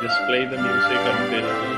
Just play the music until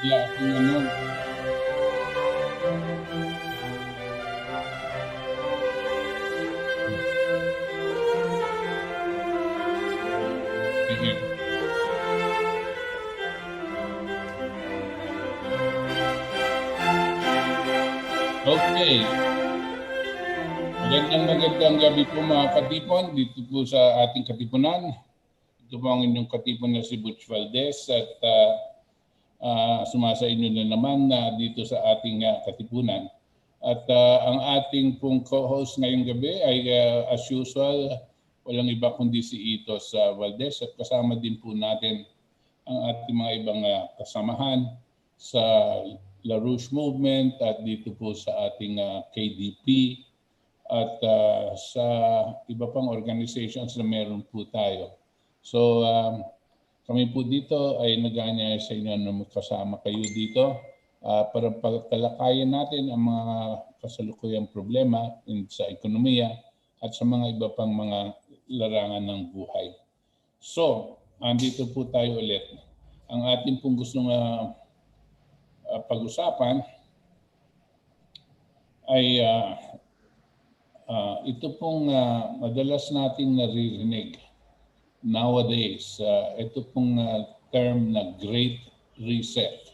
Wala akong ano. Sige. Okay. Magandang gabi po mga katipon dito po sa ating katipunan. Ito po ang inyong katipon na si Butch Valdes at sumasa inyo na naman dito sa ating katipunan. At ang ating pong co-host ngayong gabi ay as usual, walang iba kundi si Itos Valdes at kasama din po natin ang ating mga ibang kasamahan sa LaRouche movement at dito po sa ating KDP at sa iba pang organizations na meron po tayo. So kami po dito ay nag-aanyaya sa inyo na magkasama kayo dito para pagtalakayin natin ang mga kasalukuyang problema sa ekonomiya at sa mga iba pang mga larangan ng buhay. So, andito po tayo ulit. Ang ating pong gustong pag-usapan ay ito pong madalas nating naririnig nowadays. Ito pong term na Great Reset.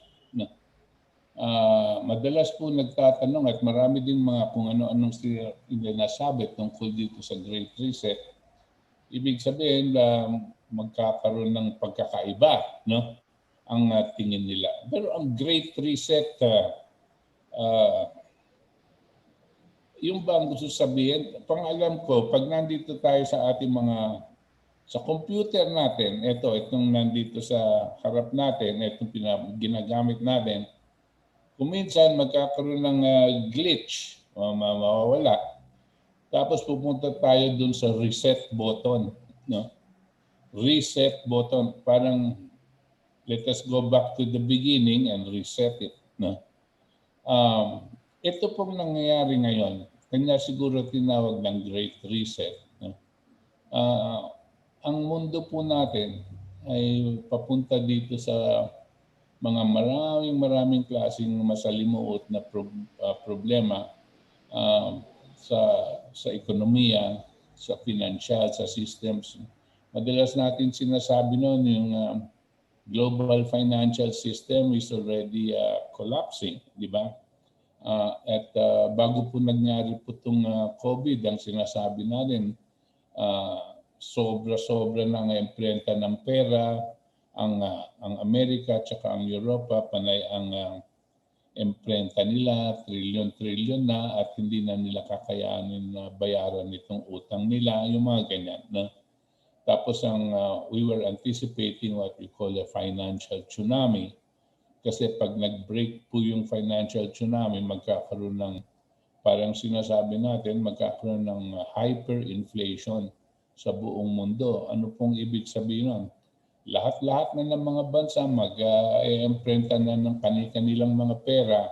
Madalas po nagtatanong at marami din mga kung ano-anong nasabi tungkol dito sa Great Reset. Ibig sabihin magkakaroon ng pagkakaiba, no? Ang tingin nila. Pero ang Great Reset, yung ba ang gusto sabihin? Pangalam ko, pag nandito tayo sa ating sa computer natin, itong nandito sa harap natin, itong ginagamit natin, kung minsan magkakaroon ng glitch, mawawala. Tapos pupunta tayo dun sa reset button, no? Reset button, parang let us go back to the beginning and reset it, no? Ito pong nangyayari ngayon, kanya siguro tinawag ng Great Reset, no? Ang mundo po natin ay papunta dito sa mga maraming klaseng masalimuot na problema sa ekonomiya, sa financial, sa systems. Madalas natin sinasabi noon yung global financial system is already collapsing, di ba? At bago po nangyari po itong COVID, ang sinasabi natin, sobra-sobra na ang imprenta ng pera, ang Amerika at saka ang Europa, panay ang imprenta nila, trilyon-trilyon na at hindi na nila kakayanin na bayaran itong utang nila, yung mga ganyan. No? Tapos we were anticipating what we call a financial tsunami. Kasi pag nag-break po yung financial tsunami, magkakaroon ng, parang sinasabi natin, magkakaroon ng hyperinflation sa buong mundo. Ano pong ibig sabihin nun? Lahat-lahat na ng mga bansa mag-imprenta na ng kanilang mga pera,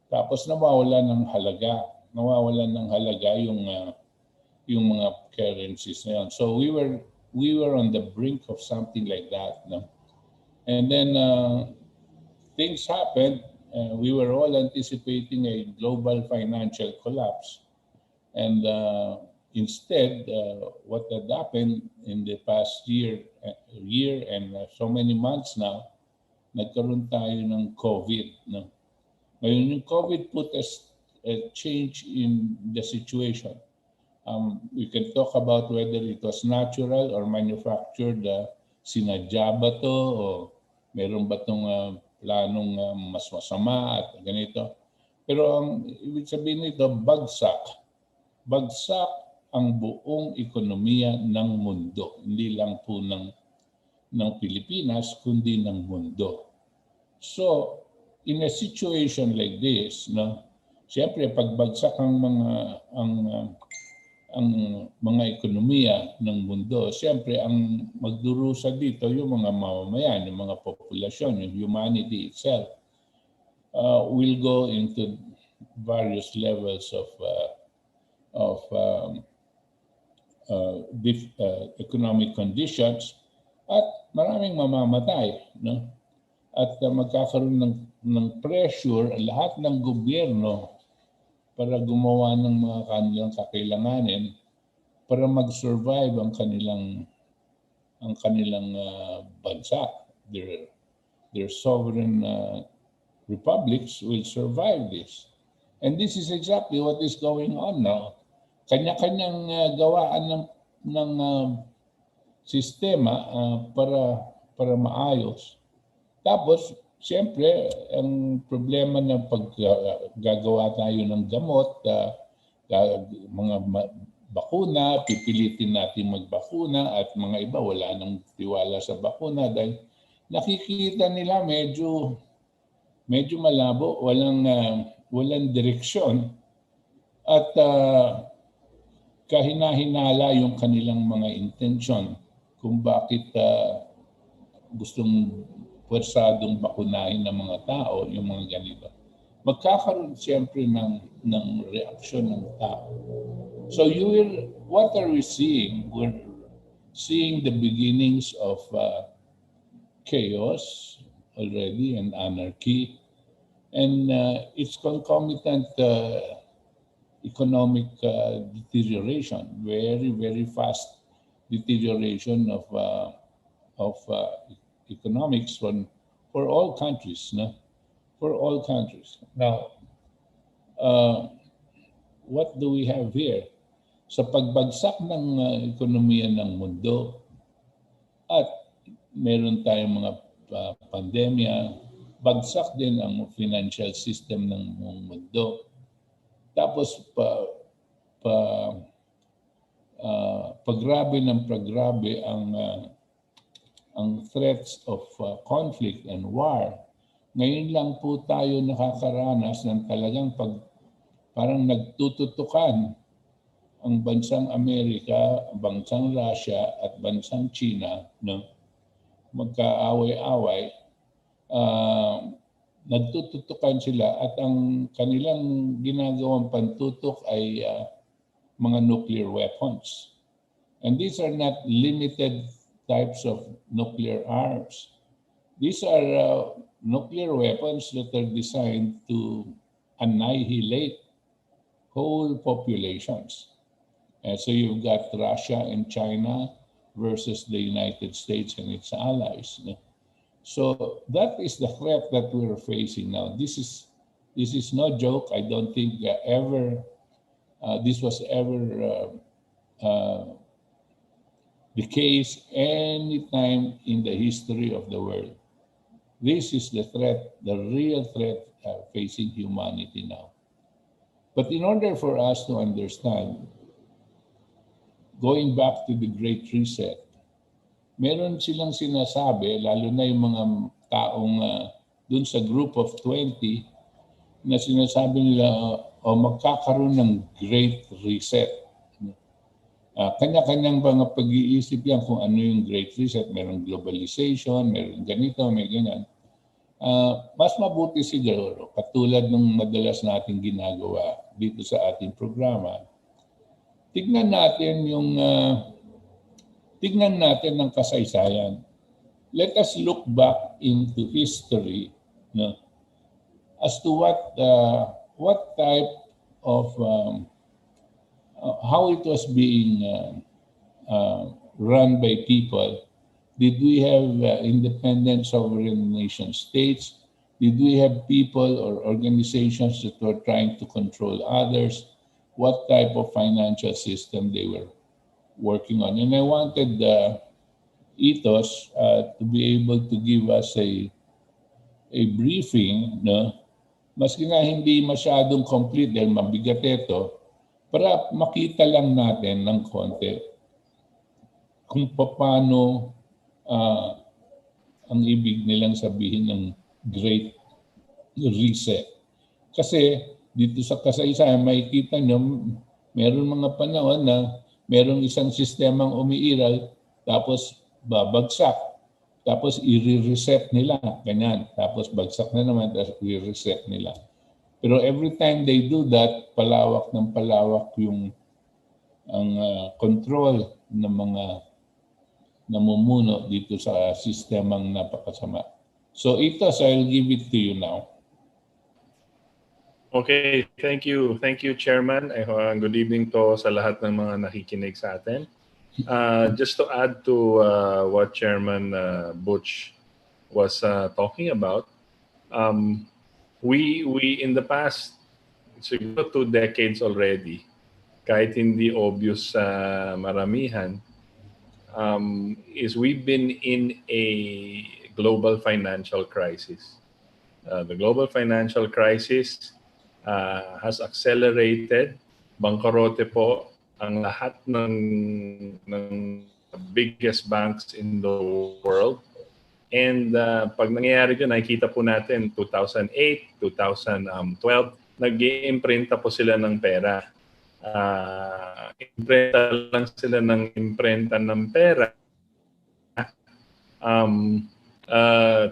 tapos nawawalan ng halaga yung mga currencies na yun. So we were on the brink of something like that, no? And then things happened. We were all anticipating a global financial collapse, and instead, what had happened in the past year and so many months now, nagkaroon tayo ng COVID. No? Ngayon, yung COVID put a change in the situation. We can talk about whether it was natural or manufactured. Sinadya ba to o meron ba itong planong mas masama at ganito. Pero ang ibig sabihin nito, bagsak ang buong ekonomiya ng mundo. Hindi lang po ng Pilipinas, kundi ng mundo. So, in a situation like this, no, siyempre pagbagsak ang mga ekonomiya ng mundo, siyempre ang magdurusa dito yung mga mamamayan, yung mga populasyon, yung humanity itself will go into various levels of economic conditions at maraming mamamatay, no? at magkakaroon ng pressure lahat ng gobyerno para gumawa ng mga kanilang kakailanganin para mag-survive ang kanilang bansa. Their sovereign republics will survive this. And this is exactly what is going on now. Kanya-kanyang gawaan ng sistema para maayos. Tapos, siyempre, ang problema ng paggagawa tayo ng gamot, mga bakuna, pipilitin natin magbakuna at mga iba wala nang tiwala sa bakuna dahil nakikita nila medyo malabo, walang direksyon at kahina-hinala yung kanilang mga intensyon kung bakit gustong pwersadong bakunahin ng mga tao, yung mga ganito. Magkakaroon siyempre ng reaksyon ng tao. So what are we seeing? We're seeing the beginnings of chaos already and anarchy. And it's concomitant economic deterioration, very, very fast deterioration of economics for all countries, no? For all countries. Now, what do we have here? Sa pagbagsak ng ekonomiya ng mundo at meron tayong mga pandemya, bagsak din ang financial system ng mundo. Tapos pagrabe ng pagrabe ang threats of conflict and war. Ngayon lang po tayo nakakaranas ng talagang parang nagtututukan ang bansang Amerika, bansang Russia at bansang China, no? Magkaaway-away, nagtututukan sila at ang kanilang ginagawang pantutok ay mga nuclear weapons. And these are not limited types of nuclear arms. These are nuclear weapons that are designed to annihilate whole populations. And so you've got Russia and China versus the United States and its allies. So that is the threat that we're facing now. This is no joke. I don't think this was ever the case any time in the history of the world. This is the threat, the real threat facing humanity now. But in order for us to understand, going back to the Great Reset, meron silang sinasabi, lalo na yung mga taong dun sa group of 20, na sinasabi nila, magkakaroon ng Great Reset. Kanya-kanyang mga pag-iisip yan kung ano yung Great Reset. Merong globalization, meron ganito, may ganyan. Mas mabuti siguro, katulad ng madalas nating ginagawa dito sa ating programa, tignan natin ng kasaysayan. Let us look back into history, no, as to what type of how it was being run by people. Did we have independent sovereign nation states? Did we have people or organizations that were trying to control others? What type of financial system they were working on? And I wanted Ethos to be able to give us a briefing, no? Maski nga hindi masyadong complete dahil mabigat ito, para makita lang natin ng konti kung paano ang ibig nilang sabihin ng Great Reset. Kasi dito sa kasaysayan, makikita nyo, meron mga panahon na merong isang sistemang umiiral, tapos babagsak, tapos i-reset nila, ganyan. Tapos bagsak na naman, tapos i-reset nila. Pero every time they do that, palawak ng palawak ang control ng mga namumuno dito sa sistemang napakasama. So Itos, I'll give it to you now. Okay, thank you. Thank you, Chairman. Good evening to sa lahat ng mga nakikinig sa atin. Just to add to what Chairman Butch was talking about, we in the past, siguro 2 decades already, kahit hindi obvious sa maramihan, is we've been in a global financial crisis. The global financial crisis has accelerated. Bangkarote po ang lahat ng biggest banks in the world. And pag nangyayari yun, nakikita po natin 2008, 2012, nag-iimprenta po sila ng pera. Imprenta lang sila ng imprenta ng pera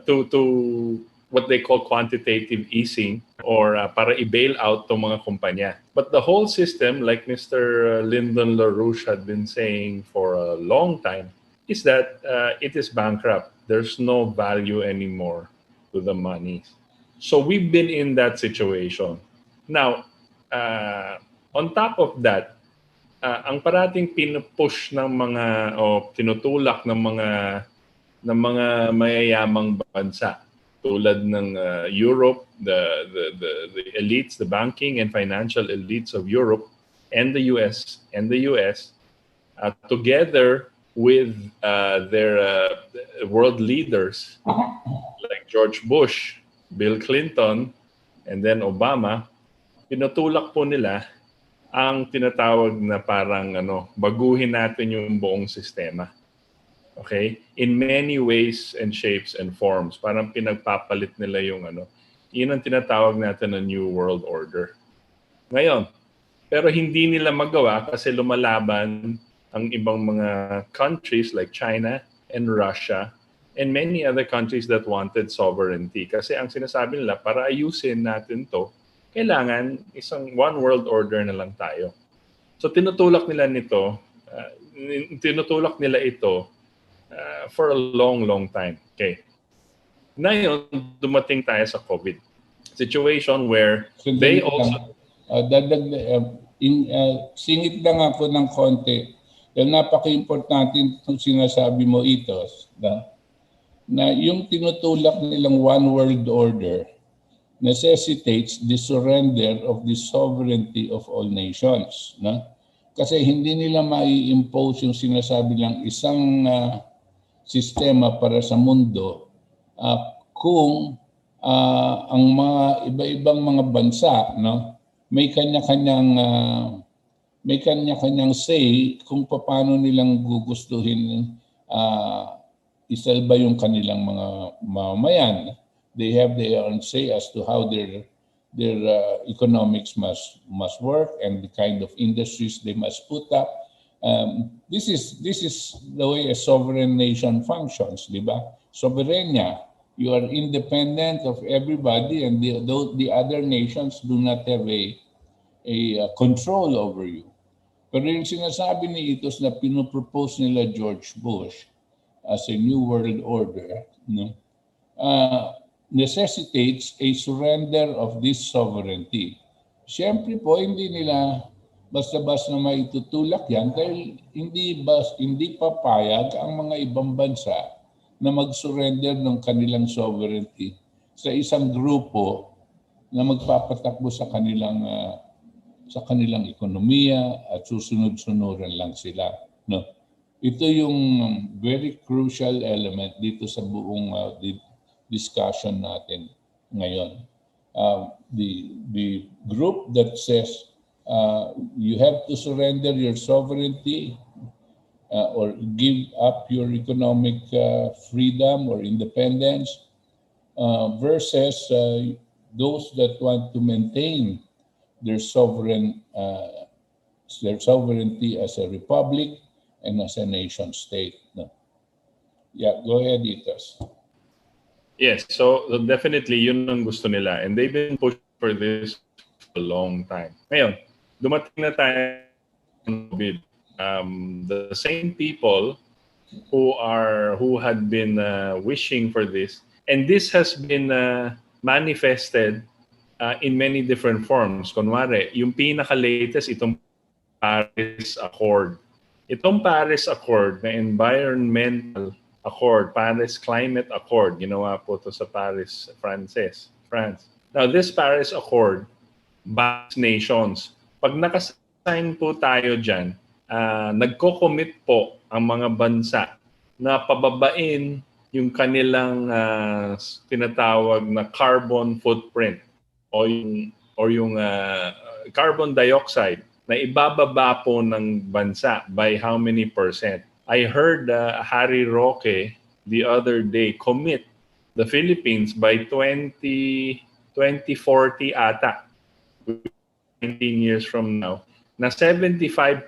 to what they call quantitative easing or para i-bail out tong mga kumpanya. But the whole system, like Mr. Lyndon LaRouche had been saying for a long time, is that it is bankrupt. There's no value anymore to the money. So we've been in that situation. Now, on top of that, ang parating pinupush ng mga o tinutulak ng mga mayayamang bansa tulad ng Europe, the elites, the banking and financial elites of Europe and the US together with their world leaders like George Bush, Bill Clinton, and then Obama, pinutulak po nila ang tinatawag na parang baguhin natin yung buong sistema. Okay? In many ways and shapes and forms. Parang pinagpapalit nila yung yun ang tinatawag natin na New World Order. Ngayon, pero hindi nila magawa kasi lumalaban ang ibang mga countries like China and Russia and many other countries that wanted sovereignty. Kasi ang sinasabi nila, para ayusin natin to, kailangan isang one world order na lang tayo. So tinutulak nila ito for a long time. Okay. Ngayon, dumating tayo sa COVID situation where they also... Singit lang ako ng konti. Dahil napaka-importante itong sinasabi mo, Itos, na yung tinutulak nilang one world order necessitates the surrender of the sovereignty of all nations. Kasi hindi nila mai-impose yung sinasabi lang isang sistema para sa mundo kung ang mga iba-ibang mga bansa may kanya-kanyang say kung paano nilang gugustuhin isalba yung kanilang mga mamamayan. They have their own say as to how their economics must work and the kind of industries they must put up. This is the way a sovereign nation functions, di ba? Soberania. You are independent of everybody, and the other nations do not have a control over you. Pero yung sinasabi ni Itos na pinopropose nila George Bush as a new world order, necessitates a surrender of this sovereignty. Siyempre po, hindi nila basta-basta maitutulak yan dahil hindi papayag ang mga ibang bansa na mag-surrender ng kanilang sovereignty sa isang grupo na magpapatakbo sa kanilang ekonomiya at susunod-sunuran lang sila. Ito yung very crucial element dito sa buong discussion natin ngayon. The group that says you have to surrender your sovereignty or give up your economic freedom or independence versus those that want to maintain their sovereignty as a republic and as a nation state. Yeah, go ahead, Itos. Yes, so definitely yun ang gusto nila, and they've been pushing for this for a long time. Ngayon, dumating na tayo ng COVID. The same people who had been wishing for this, And this has been manifested in many different forms. Kunwari, yung pinaka-latest, itong Paris Accord. Itong Paris Accord na environmental accord, Paris Climate Accord, ginawa po ito sa Paris, France. Now, this Paris Accord binds nations. Pag nakasign po tayo dyan, nagko-commit po ang mga bansa na pababain yung kanilang tinatawag na carbon footprint o yung carbon dioxide na ibababa po ng bansa by how many percent. I heard Harry Roque the other day commit the Philippines by 2040 ata, 19 years from now, na 75%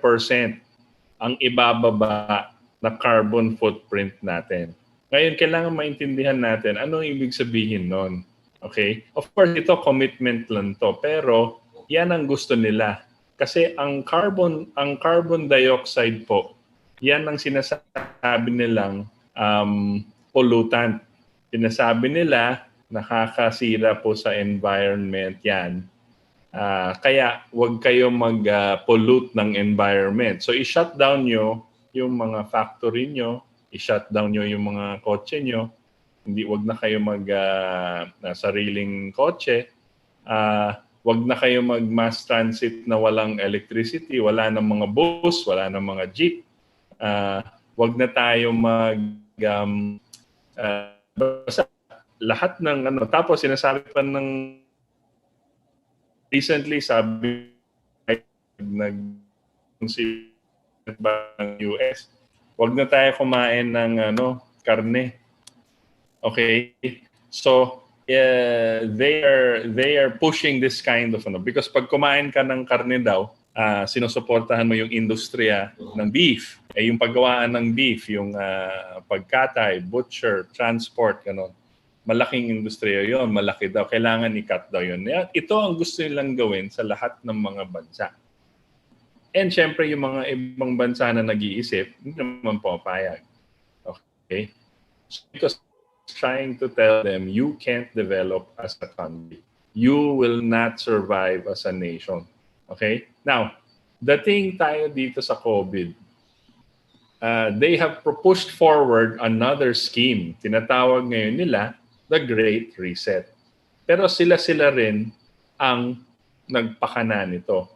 ang ibababa na carbon footprint natin. Ngayon, kailangan maintindihan natin anong ibig sabihin nun. Okay? Of course, ito commitment lang to, pero yan ang gusto nila. Kasi ang carbon dioxide po, yan ang sinasabi nilang pollutant. Sinasabi nila nakakasira po sa environment yan. Kaya wag kayo mag-pollute ng environment. So i-shut down nyo yung mga factory nyo, i-shut down nyo yung mga kotse nyo. Wag na kayo sariling kotse. Wag na kayo mag-mass transit na walang electricity, wala nang mga bus, wala nang mga jeep. Wag na tayo lahat ng tapos sinasabi pa ng recently sabi ng US, wag na tayo kumain ng karne. Okay? So they are pushing this kind of because pag kumain ka ng karne daw, sinusuportahan mo yung industriya ng beef. Yung paggawaan ng beef, yung pagkatay, butcher, transport, gano'n. Malaking industriya yon, malaki daw. Kailangan i-cut daw yun. Ito ang gusto nilang gawin sa lahat ng mga bansa. And syempre, yung mga ibang bansa na nag-iisip, hindi naman pumapayag. Okay? Because trying to tell them, you can't develop as a country. You will not survive as a nation. Okay? Now, dating tayo dito sa COVID, they have pushed forward another scheme. Tinatawag ngayon nila the Great Reset. Pero sila rin ang nagpakana nito.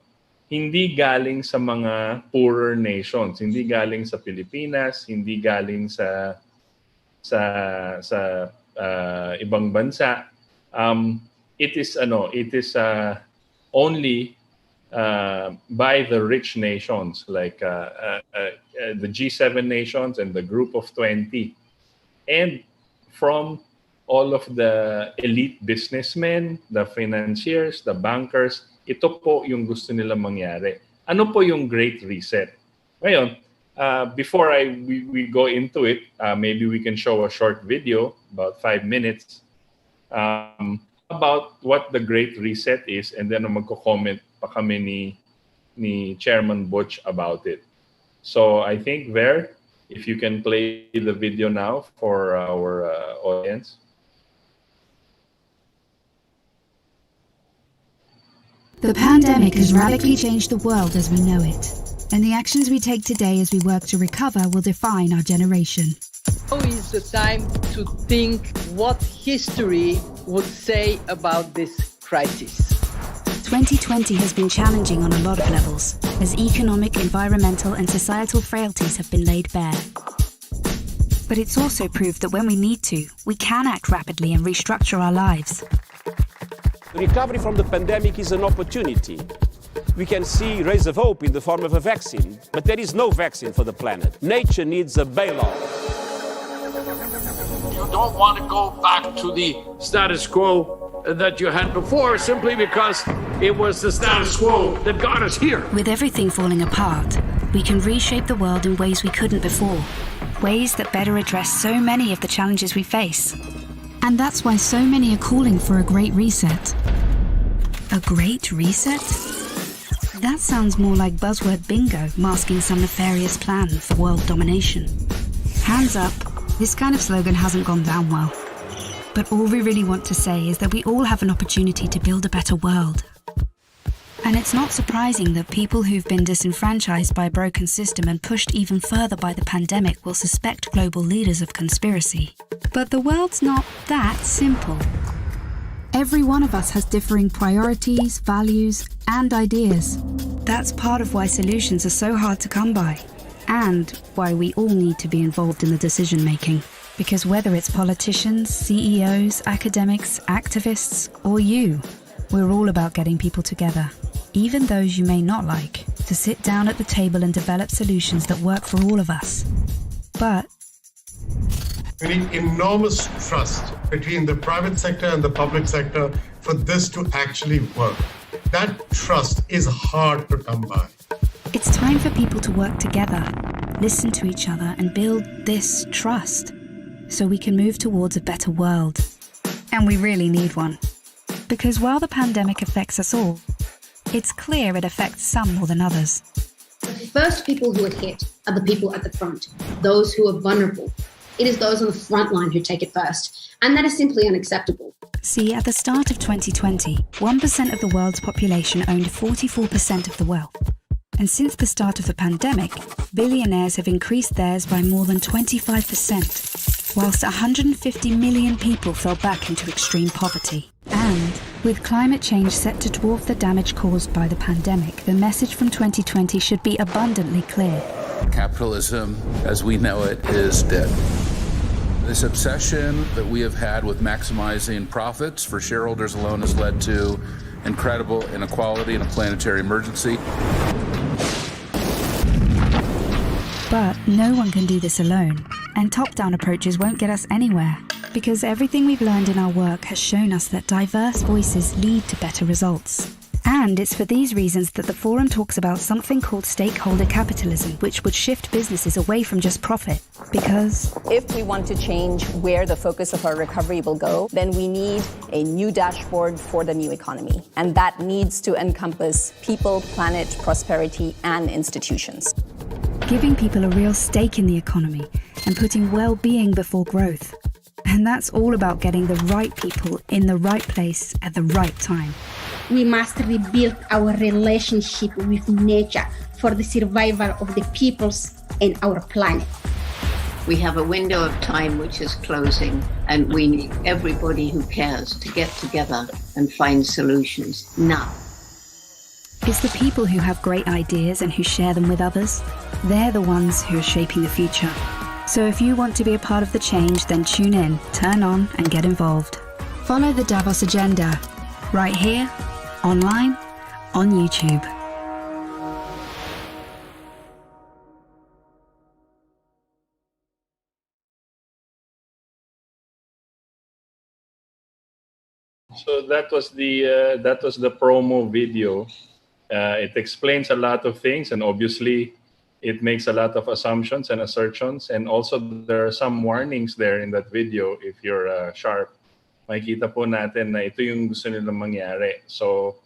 Hindi galing sa mga poorer nations, hindi galing sa Pilipinas, hindi galing sa ibang bansa. It is only by the rich nations like the G7 nations and the Group of 20, and from all of the elite businessmen, the financiers, the bankers. Ito po yung gusto nila mangyari. Ano po yung Great Reset? Ngayon, before we go into it, maybe we can show a short video, about 5 minutes, about what the Great Reset is, and then magko-comment pa kami ni Chairman Butch about it. So I think if you can play the video now for our audience. The pandemic has radically changed the world as we know it, and the actions we take today as we work to recover will define our generation. Now is the time to think what history would say about this crisis. 2020 has been challenging on a lot of levels, as economic, environmental and societal frailties have been laid bare. But it's also proved that when we need to, we can act rapidly and restructure our lives. The recovery from the pandemic is an opportunity. We can see rays of hope in the form of a vaccine, but there is no vaccine for the planet. Nature needs a bailout. You don't want to go back to the status quo that you had before simply because it was the status quo that got us here. With everything falling apart, we can reshape the world in ways we couldn't before, ways that better address so many of the challenges we face. And that's why so many are calling for a great reset. A great reset? That sounds more like buzzword bingo masking some nefarious plan for world domination. Hands up, this kind of slogan hasn't gone down well. But all we really want to say is that we all have an opportunity to build a better world. And it's not surprising that people who've been disenfranchised by a broken system and pushed even further by the pandemic will suspect global leaders of conspiracy. But the world's not that simple. Every one of us has differing priorities, values, and ideas. That's part of why solutions are so hard to come by, and why we all need to be involved in the decision-making. Because whether it's politicians, CEOs, academics, activists, or you, we're all about getting people together, even those you may not like, to sit down at the table and develop solutions that work for all of us. But we need enormous trust between the private sector and the public sector for this to actually work. That trust is hard to come by. it's time for people to work together, listen to each other, and build this trust so we can move towards a better world. And we really need one. Because while the pandemic affects us all, it's clear it affects some more than others. The first people who are hit are the people at the front, those who are vulnerable. It is those on the front line who take it first, and that is simply unacceptable. See, at the start of 2020, 1% of the world's population owned 44% of the wealth. And since the start of the pandemic, billionaires have increased theirs by more than 25%, whilst 150 million people fell back into extreme poverty. And with climate change set to dwarf the damage caused by the pandemic, the message from 2020 should be abundantly clear. Capitalism, as we know it, is dead. This obsession that we have had with maximizing profits for shareholders alone has led to incredible inequality and a planetary emergency. But no one can do this alone, and top-down approaches won't get us anywhere, because everything we've learned in our work has shown us that diverse voices lead to better results. And it's for these reasons that the forum talks about something called Stakeholder Capitalism, which would shift businesses away from just profit. Because if we want to change where the focus of our recovery will go, then we need a new dashboard for the new economy. And that needs to encompass people, planet, prosperity, and institutions. Giving people a real stake in the economy and putting well-being before growth. And that's all about getting the right people in the right place at the right time. We must rebuild our relationship with nature for the survival of the peoples and our planet. We have a window of time which is closing, and we need everybody who cares to get together and find solutions now. It's the people who have great ideas and who share them with others. They're the ones who are shaping the future. So if you want to be a part of the change, then tune in, turn on, and get involved. Follow the Davos Agenda, right here, online, on YouTube. So that was the promo video. It explains a lot of things, and obviously it makes a lot of assumptions and assertions, and also there are some warnings there in that video. If you're sharp, makikita po natin na ito yung gusto nilang mangyari. So,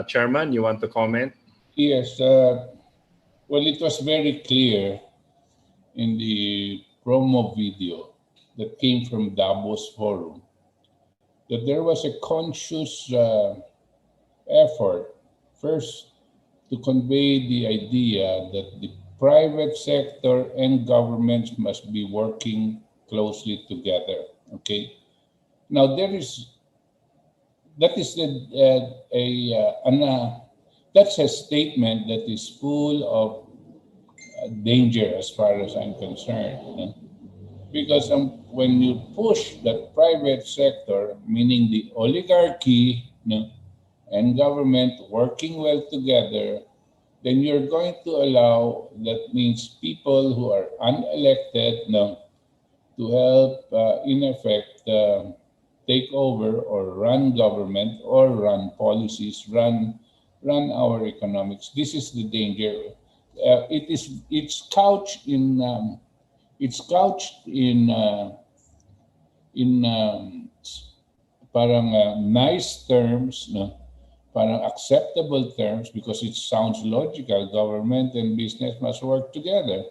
Chairman, you want to comment? Yes. Well, it was very clear in the promo video that came from Davos Forum that there was a conscious effort, first, to convey the idea that the private sector and governments must be working closely together. Okay. Now that's a statement that is full of danger as far as I'm concerned. Because when you push the private sector, meaning the oligarchy, and government working well together, then you're going to allow, that means people who are unelected to help, in effect, take over or run government or run policies, run our economics. This is the danger. It's couched in parang nice terms, parang acceptable terms, because it sounds logical. Government and business must work together.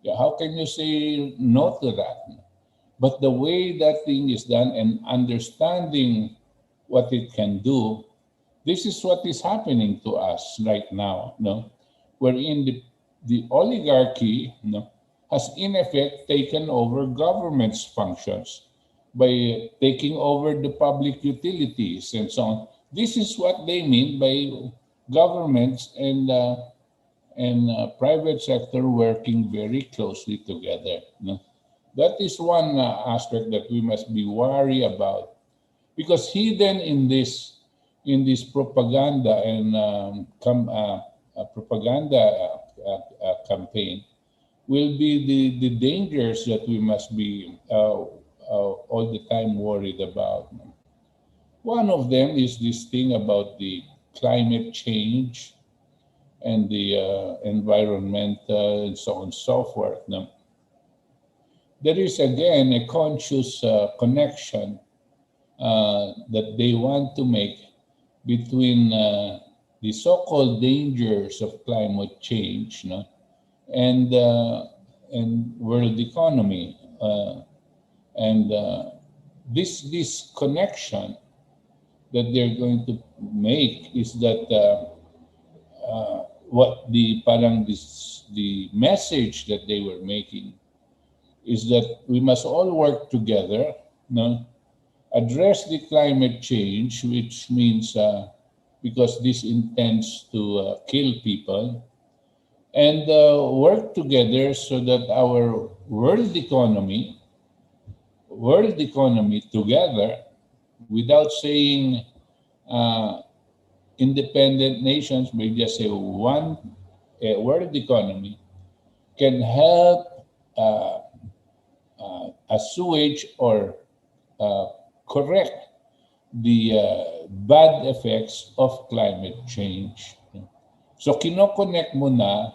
Yeah, how can you say no to that? But the way that thing is done and understanding what it can do, this is what is happening to us right now, no? Wherein the oligarchy, no, has in effect taken over government's functions by taking over the public utilities and so on. This is what they mean by governments and private sector working very closely together. No? That is one aspect that we must be wary about, because hidden in this propaganda and propaganda campaign will be the dangers that we must be all the time worried about. One of them is this thing about the climate change and the environmental and so on and so forth. Now, there is again a conscious connection that they want to make between the so-called dangers of climate change, no, and world economy, and this connection that they're going to make is that what the message that they were making is that we must all work together, no, address the climate change, which means because this intends to kill people, and work together so that our world economy together, without saying independent nations, may just say one world economy, can help assuage or correct the bad effects of climate change. So kinoconnect mo na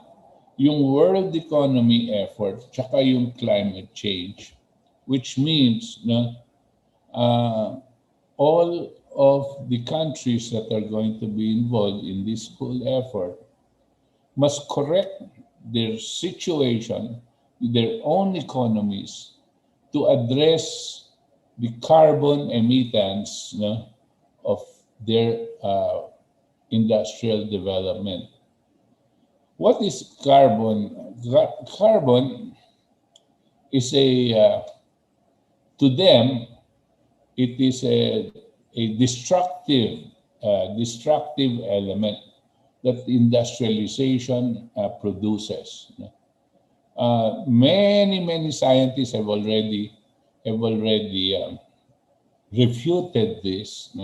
yung world economy effort tsaka yung climate change, which means all of the countries that are going to be involved in this whole effort must correct their situation, their own economies, to address the carbon emittance of their industrial development. What is carbon? Carbon is to them, it is a destructive element that industrialization produces. Many scientists have already refuted this,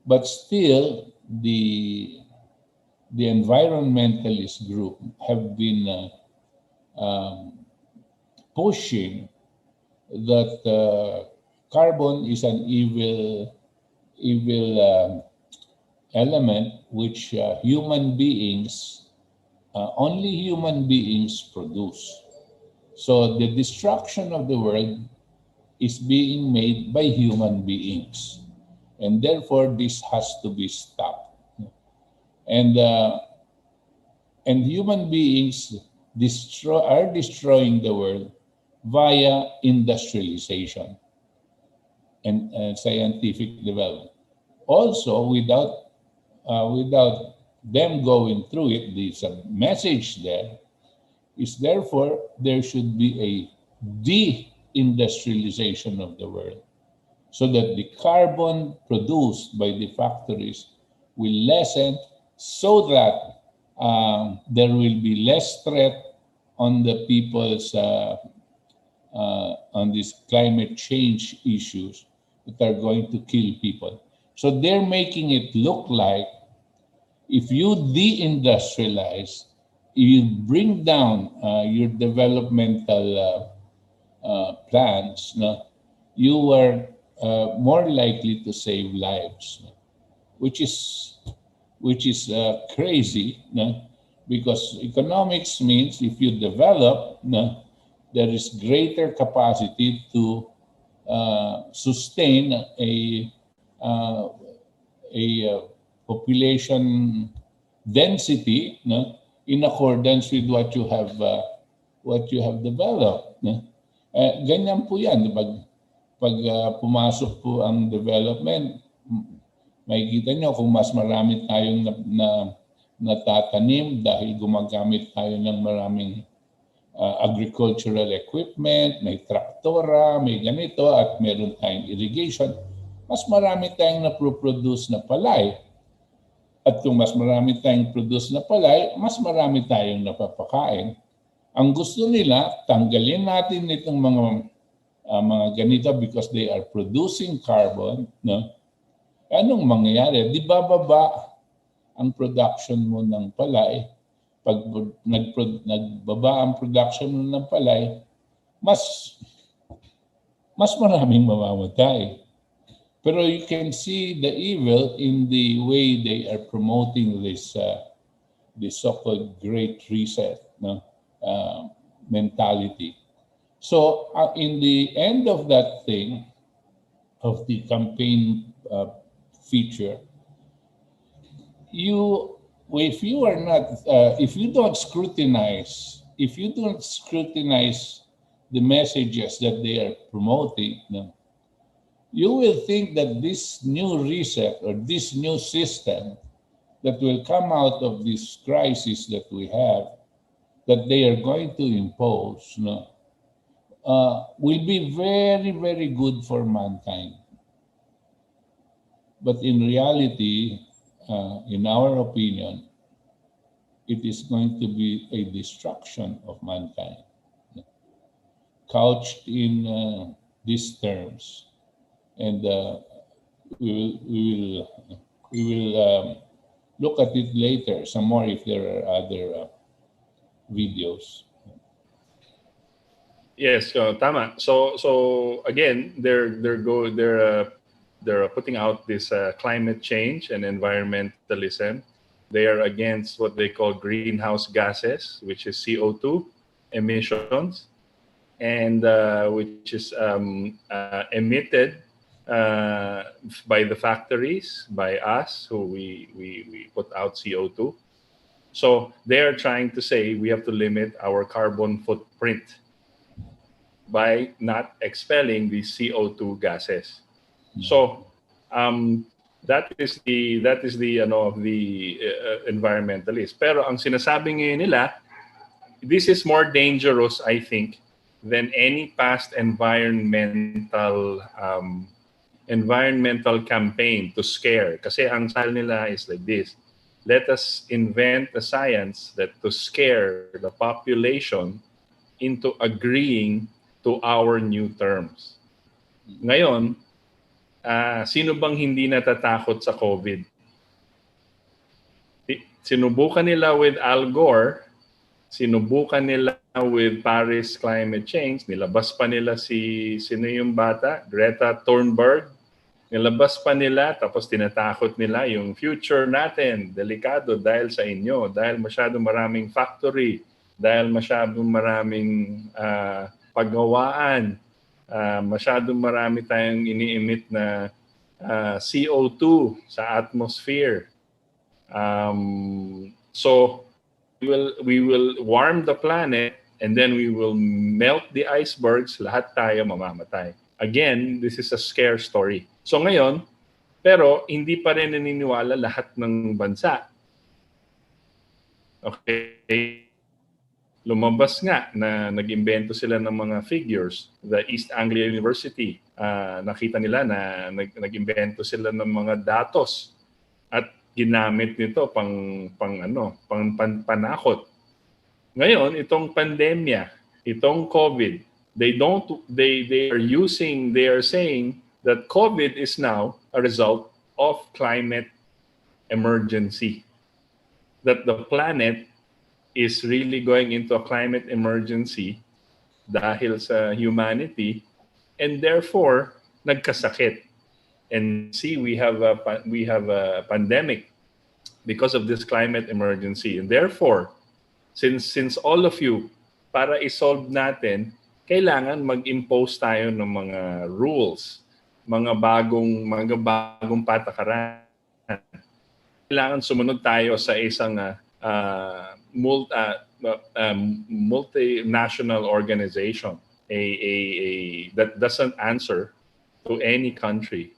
but still the environmentalist group have been pushing that carbon is an evil element which only human beings produce. So the destruction of the world is being made by human beings, and therefore this has to be stopped. And human beings are destroying the world via industrialization and scientific development. Also, without them going through it, there's a message there. Is therefore there should be a de-industrialization of the world, so that the carbon produced by the factories will lessen, so that there will be less threat on the people's on these climate change issues that are going to kill people. So they're making it look like if you de-industrialize, you bring down your developmental plans, you are more likely to save lives, which is crazy, because economics means if you develop, there is greater capacity to sustain a population density, in accordance with what you have developed. Ganyan po yan. Pag pumasok po ang development, makikita nyo kung mas marami tayong natatanim dahil gumagamit tayo ng maraming agricultural equipment, may traktora, may ganito, at meron tayong irrigation, mas marami tayong naproproduce na palay. At kung mas marami tayong produce na palay, mas marami tayong napapakain. Ang gusto nila, tanggalin natin itong mga ganito because they are producing carbon. No? Anong mangyayari? Di ba baba ang production mo ng palay? Pag nagbaba ang production mo ng palay, mas maraming mamamatay. Pero you can see the evil in the way they are promoting this so-called Great Reset mentality. So in the end of that thing, of the campaign feature, if you don't scrutinize the messages that they are promoting, you will think that this new reset or this new system that will come out of this crisis that we have, that they are going to impose, will be very, very good for mankind. But in reality, in our opinion, it is going to be a destruction of mankind, couched in these terms. And we will look at it later some more if there are other videos. Yes, tama. So again, they're putting out this climate change and environmentalism. They are against what they call greenhouse gases, which is CO2 emissions, and which is emitted by the factories, by us, who we put out CO2. So they are trying to say we have to limit our carbon footprint by not expelling these CO2 gases. So that is the environmentalist. Pero ang sinasabi ngayon nila, this is more dangerous, I think, than any past environmental campaign to scare. Kasi ang style nila is like this: let us invent a science that to scare the population into agreeing to our new terms. Ngayon, sino bang hindi natatakot sa COVID? Sinubukan nila with Al Gore, sinubukan nila with Paris climate change, nilabas pa nila sino yung bata? Greta Thunberg. Nilabas pa nila, tapos tinatakot nila yung future natin, delikado dahil sa inyo, dahil masyadong maraming factory, dahil masyadong maraming paggawaan, masyadong marami tayong ini-emit na CO2 sa atmosphere. So we will warm the planet and then we will melt the icebergs, lahat tayo mamamatay. Again, this is a scare story. So ngayon, pero hindi pa rin naniniwala lahat ng bansa. Okay. Lumabas nga na nag-imbento sila ng mga figures. The East Anglia University, nakita nila na nag-imbento sila ng mga datos at ginamit nito pang panakot. Ngayon, itong pandemya, itong COVID, they are saying that COVID is now a result of climate emergency. That the planet is really going into a climate emergency dahil sa humanity, and therefore nagkasakit. And see, we have a pandemic because of this climate emergency. And therefore, since all of you, para i-solve natin, kailangan mag-impose tayo ng mga rules, mga bagong patakaran. Kailangan sumunod tayo sa isang multinational organization. that doesn't answer to any country,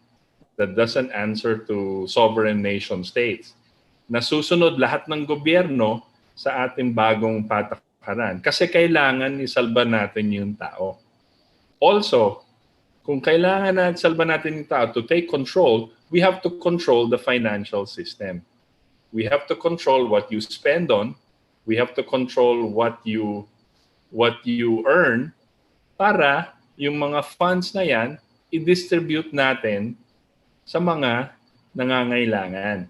that doesn't answer to sovereign nation states. Nasusunod lahat ng gobyerno sa ating bagong patakaran kasi kailangan isalba natin yung tao. Also, kung kailangan na salba natin yung tao to take control, we have to control the financial system. We have to control what you spend on. We have to control what you earn para yung mga funds na yan i-distribute natin sa mga nangangailangan.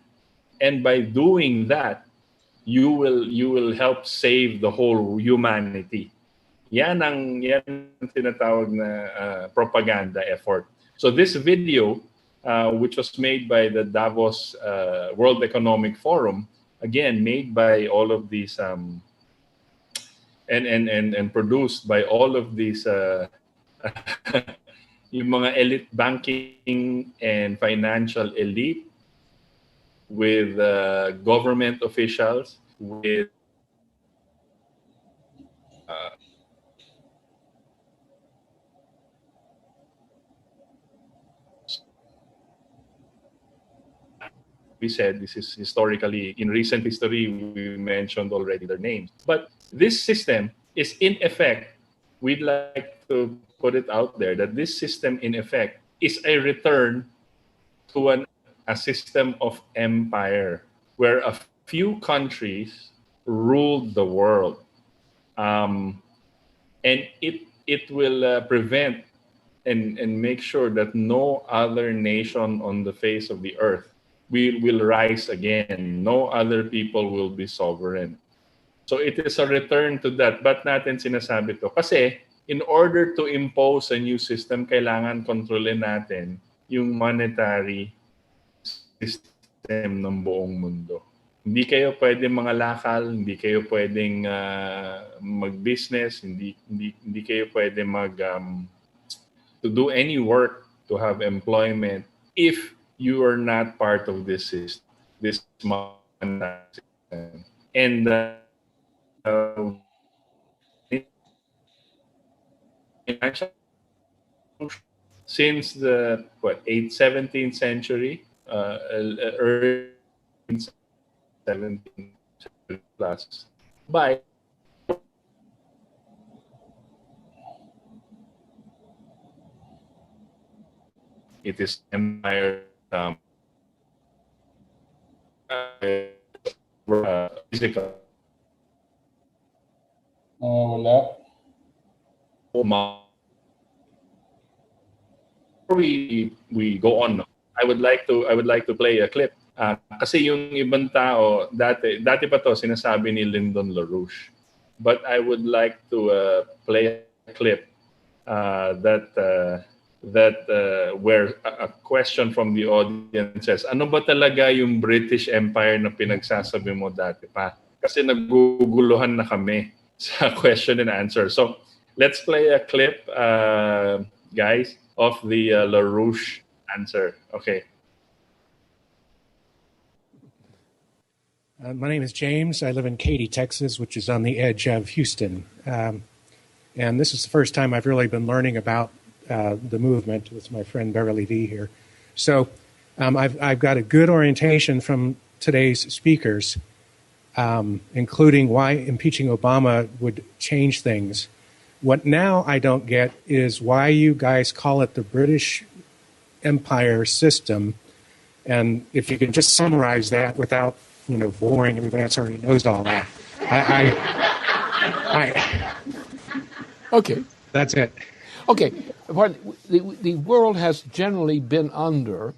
And by doing that, you will help save the whole humanity. Yan ang tinatawag na propaganda effort. So this video, which was made by the Davos World Economic Forum, again made by all of these and produced by all of these yung mga elite banking and financial elite, with government officials, with we said this is historically, in recent history, we mentioned already their names. But this system is in effect, we'd like to put it out there, that this system in effect is a return to a system of empire where a few countries ruled the world. And it will prevent and make sure that no other nation on the face of the earth will rise again. No other people will be sovereign. So it is a return to that. Ba't natin sinasabi to? Kasi in order to impose a new system, kailangan kontrolin natin yung monetary system ng buong mundo. Hindi kayo pwedeng mga lakal, hindi kayo pwedeng mag-business, hindi kayo pwedeng to do any work, to have employment, if you are not part of this system, this monetary system. And since the 17th century, early 17th century plus, by it is empire physical. Wala. Before we go on, I would like to play a clip. Kasi yung ibang tao dati pa to sinasabi ni Lyndon LaRouche. But I would like to play a clip where a question from the audience says, ano ba talaga yung British Empire na pinagsasabi mo dati pa? Kasi naguguluhan na kami sa question and answer. So let's play a clip, guys, of the LaRouche answer. Okay. My name is James. I live in Katy, Texas, which is on the edge of Houston. And this is the first time I've really been learning about the movement with my friend Beverly V here. So I've got a good orientation from today's speakers, including why impeaching Obama would change things. What now I don't get is why you guys call it the British Empire system. And if you can just summarize that without, boring everybody else already knows all that. Okay. That's it. Okay. The world has generally been under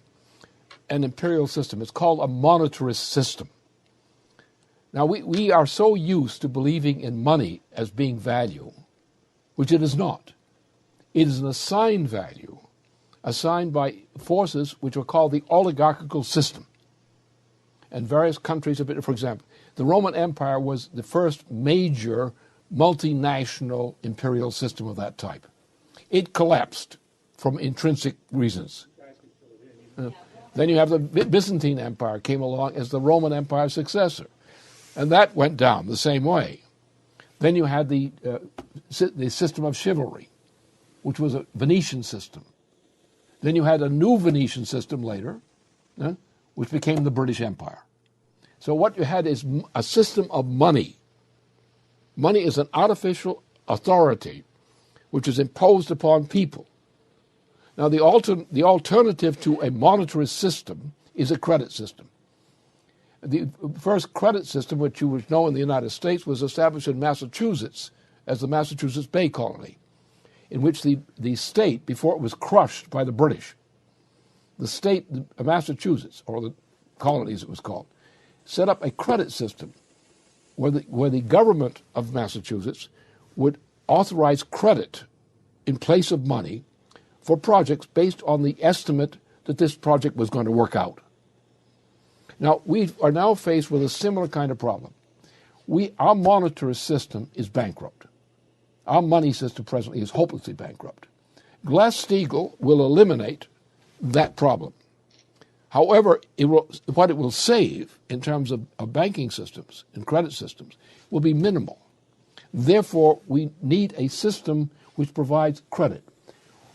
an imperial system. It's called a monetarist system. Now, we are so used to believing in money as being value, which it is not. It is an assigned value, assigned by forces which are called the oligarchical system. And various countries have been, for example, the Roman Empire was the first major multinational imperial system of that type. It collapsed from intrinsic reasons. Then you have the Byzantine Empire came along as the Roman Empire's successor, and that went down the same way. Then you had the system of chivalry. which was a Venetian system. Then you had a new Venetian system later, which became the British Empire. So what you had is a system of money. Money is an artificial authority which is imposed upon people. Now, the alternative to a monetarist system is a credit system. The first credit system, which you would know in the United States, was established in Massachusetts as the Massachusetts Bay Colony, in which the state, before it was crushed by the British, the state of Massachusetts, or the colonies it was called, set up a credit system where the government of Massachusetts would authorize credit in place of money for projects based on the estimate that this project was going to work out. Now, we are now faced with a similar kind of problem. Our monetarist system is bankrupt. Our money system presently is hopelessly bankrupt. Glass-Steagall will eliminate that problem. However, what it will save in terms of banking systems and credit systems will be minimal. Therefore, we need a system which provides credit.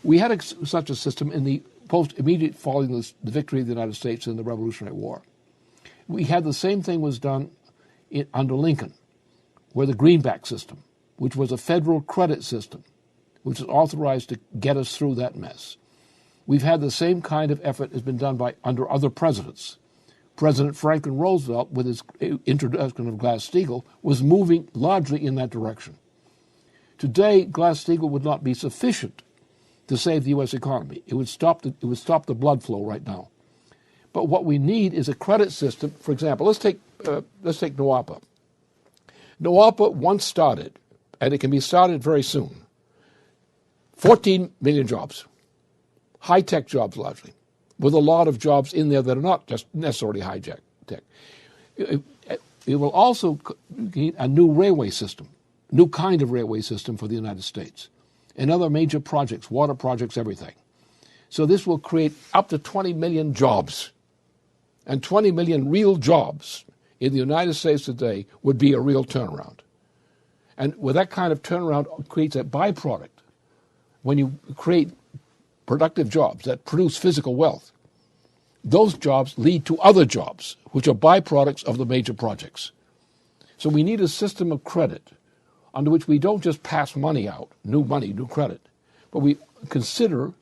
We had such a system in the immediate following the victory of the United States in the Revolutionary War. We had the same thing was done under Lincoln, where the greenback system, which was a federal credit system, which was authorized to get us through that mess. We've had the same kind of effort has been done under other presidents. President Franklin Roosevelt, with his introduction of Glass-Steagall, was moving largely in that direction. Today, Glass-Steagall would not be sufficient to save the U.S. economy. It would stop the blood flow right now. But what we need is a credit system. For example, let's take NWAPA. NWAPA once started, and it can be started very soon. 14 million jobs, high-tech jobs largely, with a lot of jobs in there that are not just necessarily high-tech. It will also need a new railway system, new kind of railway system for the United States, and other major projects, water projects, everything. So this will create up to 20 million jobs. And 20 million real jobs in the United States today would be a real turnaround. And with that kind of turnaround creates a byproduct. When you create productive jobs that produce physical wealth, those jobs lead to other jobs, which are byproducts of the major projects. So we need a system of credit under which we don't just pass money out, new money, new credit, but we consider,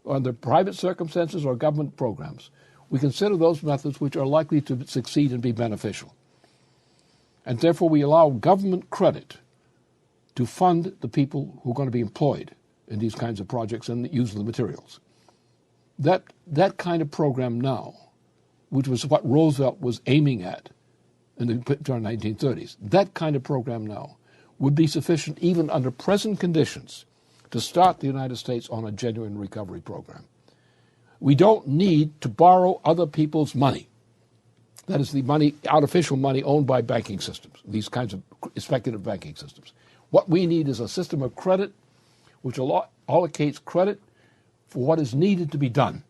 under private circumstances or government programs, we consider those methods which are likely to succeed and be beneficial. And therefore we allow government credit to fund the people who are going to be employed in these kinds of projects and use the materials. That kind of program now, which was what Roosevelt was aiming at in the 1930s, that kind of program now would be sufficient even under present conditions to start the United States on a genuine recovery program. We don't need to borrow other people's money. That is the money, artificial money owned by banking systems, these kinds of speculative banking systems. What we need is a system of credit which allocates credit for what is needed to be done.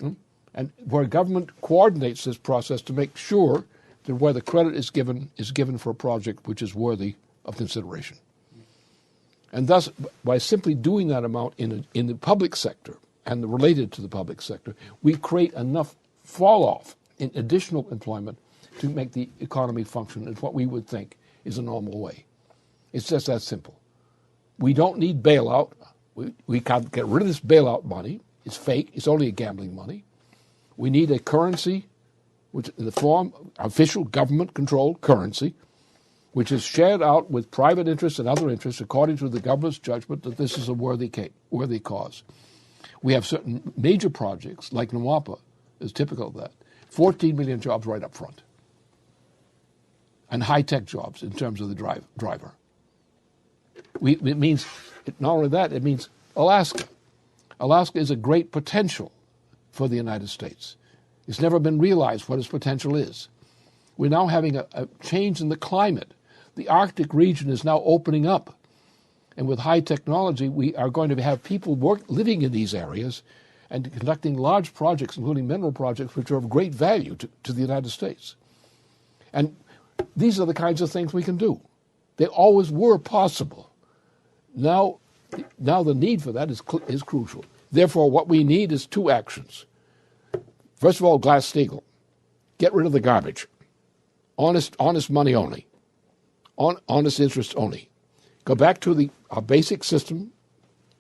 And where government coordinates this process to make sure that where the credit is given for a project which is worthy of consideration. And thus, by simply doing that amount in the public sector and related to the public sector, we create enough fall-off in additional employment to make the economy function in what we would think is a normal way. It's just that simple. We don't need bailout. We can't get rid of this bailout money. It's fake. It's only a gambling money. We need a currency, which in the form of official government-controlled currency, which is shared out with private interests and other interests according to the government's judgment that this is a worthy cause. We have certain major projects, like NWAPA is typical of that, 14 million jobs right up front, and high-tech jobs in terms of the driver. It means, not only that, it means Alaska. Alaska is a great potential for the United States. It's never been realized what its potential is. We're now having a change in the climate. The Arctic region is now opening up. And with high technology, we are going to have people living in these areas and conducting large projects, including mineral projects, which are of great value to the United States. And these are the kinds of things we can do. They always were possible. Now Now the need for that is crucial. Therefore, what we need is two actions. First of all, Glass-Steagall. Get rid of the garbage. Honest money only. Honest interest only. Go back to our basic system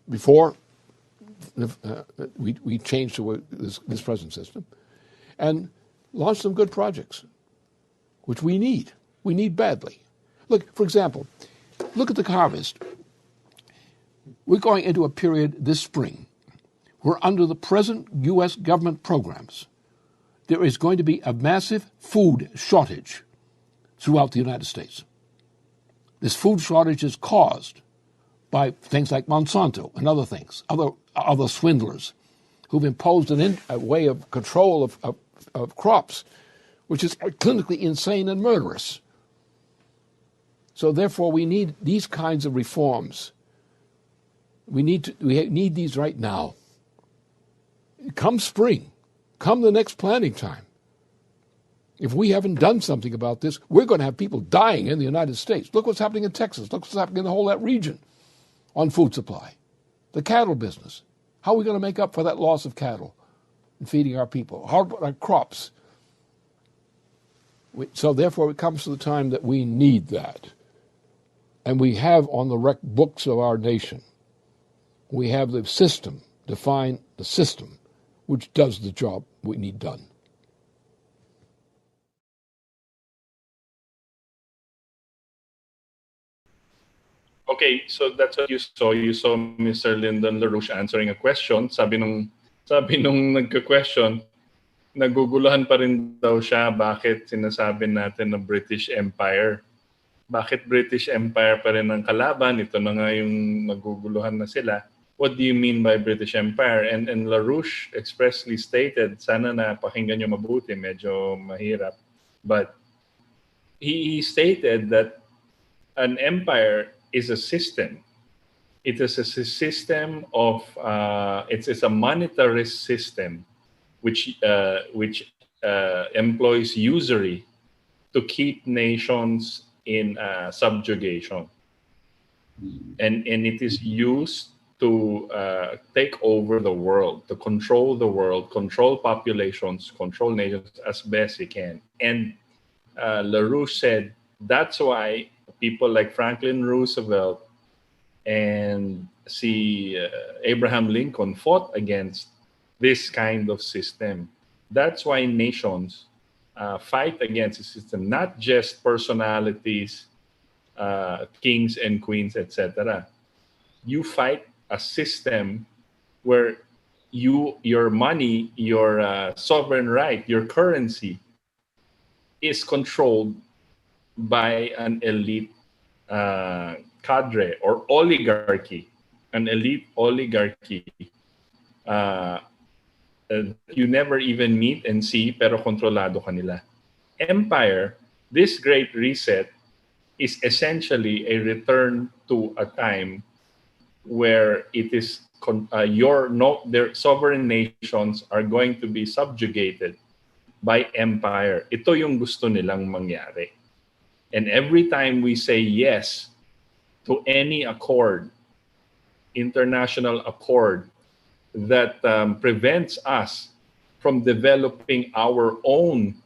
before we changed to this present system, and launch some good projects, which we need. We need badly. Look, for example, look at the harvest. We're going into a period this spring where under the present U.S. government programs, there is going to be a massive food shortage throughout the United States. This food shortage is caused by things like Monsanto and other things, other swindlers who've imposed a way of control of crops, which is clinically insane and murderous. So therefore, we need these kinds of reforms. We need these right now. Come spring, come the next planting time. If we haven't done something about this, we're going to have people dying in the United States. Look what's happening in Texas. Look what's happening in the whole that region on food supply. The cattle business. How are we going to make up for that loss of cattle and feeding our people? How about our crops? So therefore, it comes to the time that we need that. And we have on the books of our nation, we have the system, define the system, which does the job we need done. Okay, so that's what you saw. You saw Mr. Lyndon LaRouche answering a question. Sabi nung nagka-question, naguguluhan pa rin daw siya bakit sinasabi natin na British Empire. Bakit British Empire pa rin ang kalaban? Ito na nga yung naguguluhan na sila. What do you mean by British Empire? And LaRouche expressly stated, sana na pakinggan nyo mabuti, medyo mahirap. But he stated that an empire is a system. It is a system of, it's a monetarist system which employs usury to keep nations in subjugation. And it is used to take over the world, to control the world, control populations, control nations as best it can. And LaRouche said that's why people like Franklin Roosevelt and Abraham Lincoln fought against this kind of system. That's why nations fight against the system, not just personalities, kings and queens, etc. You fight a system where your money, your sovereign right, your currency is controlled by an elite cadre or oligarchy, an elite oligarchy you never even meet and see, pero kontrolado ka nila. Empire, this great reset, is essentially a return to a time where it is their sovereign nations are going to be subjugated by empire. Ito yung gusto nilang mangyari. And every time we say yes to any accord, international accord, that prevents us from developing our own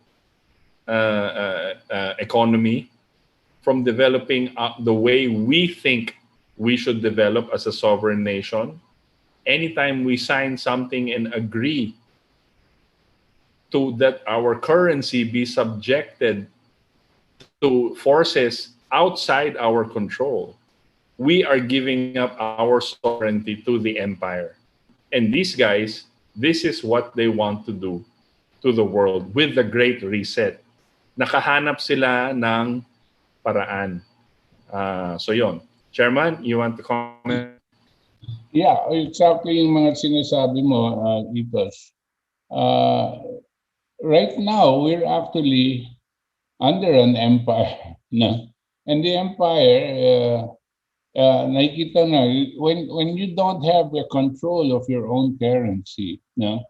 economy, from developing the way we think we should develop as a sovereign nation. Anytime we sign something and agree to that our currency be subjected to forces outside our control, we are giving up our sovereignty to the empire. And these guys, this is what they want to do to the world with the Great Reset. Nakahanap sila ng paraan. So yon. Chairman, you want to comment? Yeah, exactly yung mga sinasabi mo, Itos. Right now, we're actually under an empire. No? And the empire, nakikita na, when you don't have the control of your own currency, no?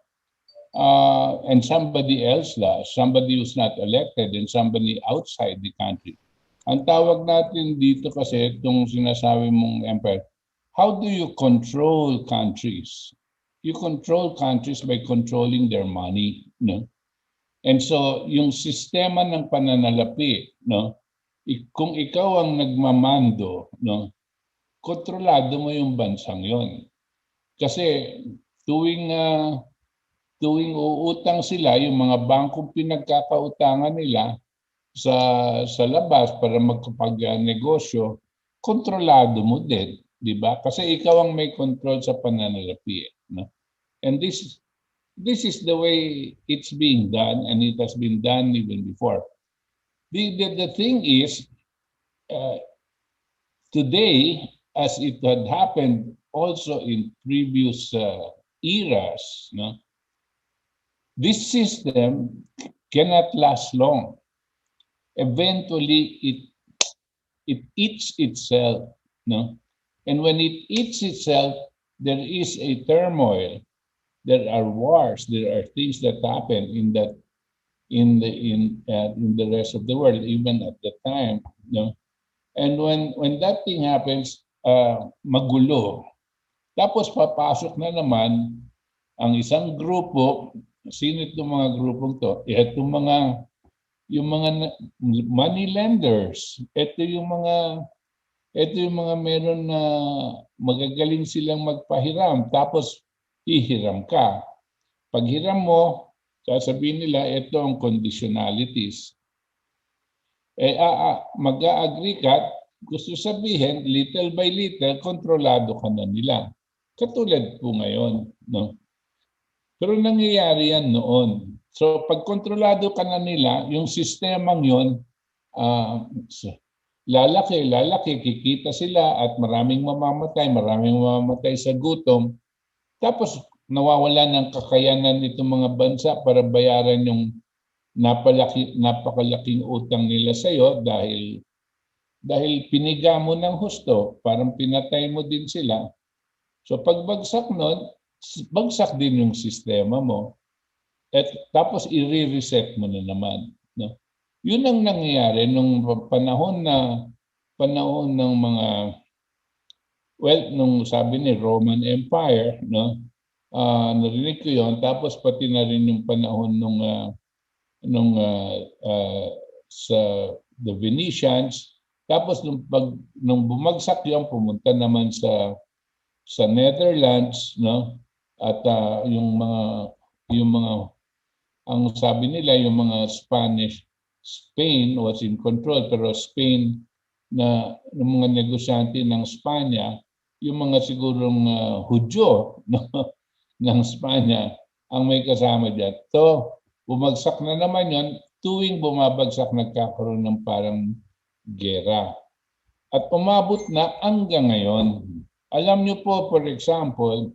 And somebody else does, somebody who's not elected and somebody outside the country. Ang tawag natin dito kasi itong sinasabi mong empire, how do you control countries? You control countries by controlling their money, no? And so, yung sistema ng pananalapi, no? Kung ikaw ang nagmamando, no? Kontrolado mo yung bansang yon. Kasi tuwing uutang sila, yung mga bangkong pinagkakautangan nila sa labas para magkapag-negosyo, kontrolado mo din, di ba? Kasi ikaw ang may control sa pananalapi, no? And this is the way it's being done, and it has been done even before. The thing is, today, as it had happened also in previous eras, no, this system cannot last long. Eventually, it eats itself, no, and when it eats itself, there is a turmoil. There are wars. There are things that happen in the rest of the world, even at the time, no. And when that thing happens, magulo. Tapos papasok na naman ang isang grupo. Sino itong mga grupong to? Itong yung mga money lenders. Ito yung mga meron na magagaling silang magpahiram. Tapos hihiram ka. Pag hiram mo, sasabihin nila, ito ang conditionalities. Mag-a-agree ka, gusto sabihin, little by little, kontrolado ka na nila. Katulad po ngayon, no? Pero nangyayari yan noon. So pag kontrolado ka na nila, yung sistemang yun, lalaki, kikita sila at maraming mamamatay sa gutom. Tapos nawawala ng kakayanan itong mga bansa para bayaran yung napakalaking utang nila sa iyo dahil piniga mo ng husto, parang pinatay mo din sila. So pagbagsak nun, bagsak din yung sistema mo. At tapos i-reset mo na naman, no? Yun ang nangyayari nung panahon ng mga nung sabi ni Roman Empire, no? Narinig ko yun, tapos pati na rin yung panahon sa the Venetians, tapos nung bumagsak yun, pumunta naman sa Netherlands, no? At yung mga ang sabi nila yung mga Spain was in control, pero Spain na ng mga negosyante ng Spanya, yung mga sigurong Hudyo, no? ng Spanya ang may kasama dyan. So, bumagsak na naman yon. Tuwing bumabagsak, nagkakaroon ng parang gera. At umabot na hanggang ngayon. Alam niyo po, for example,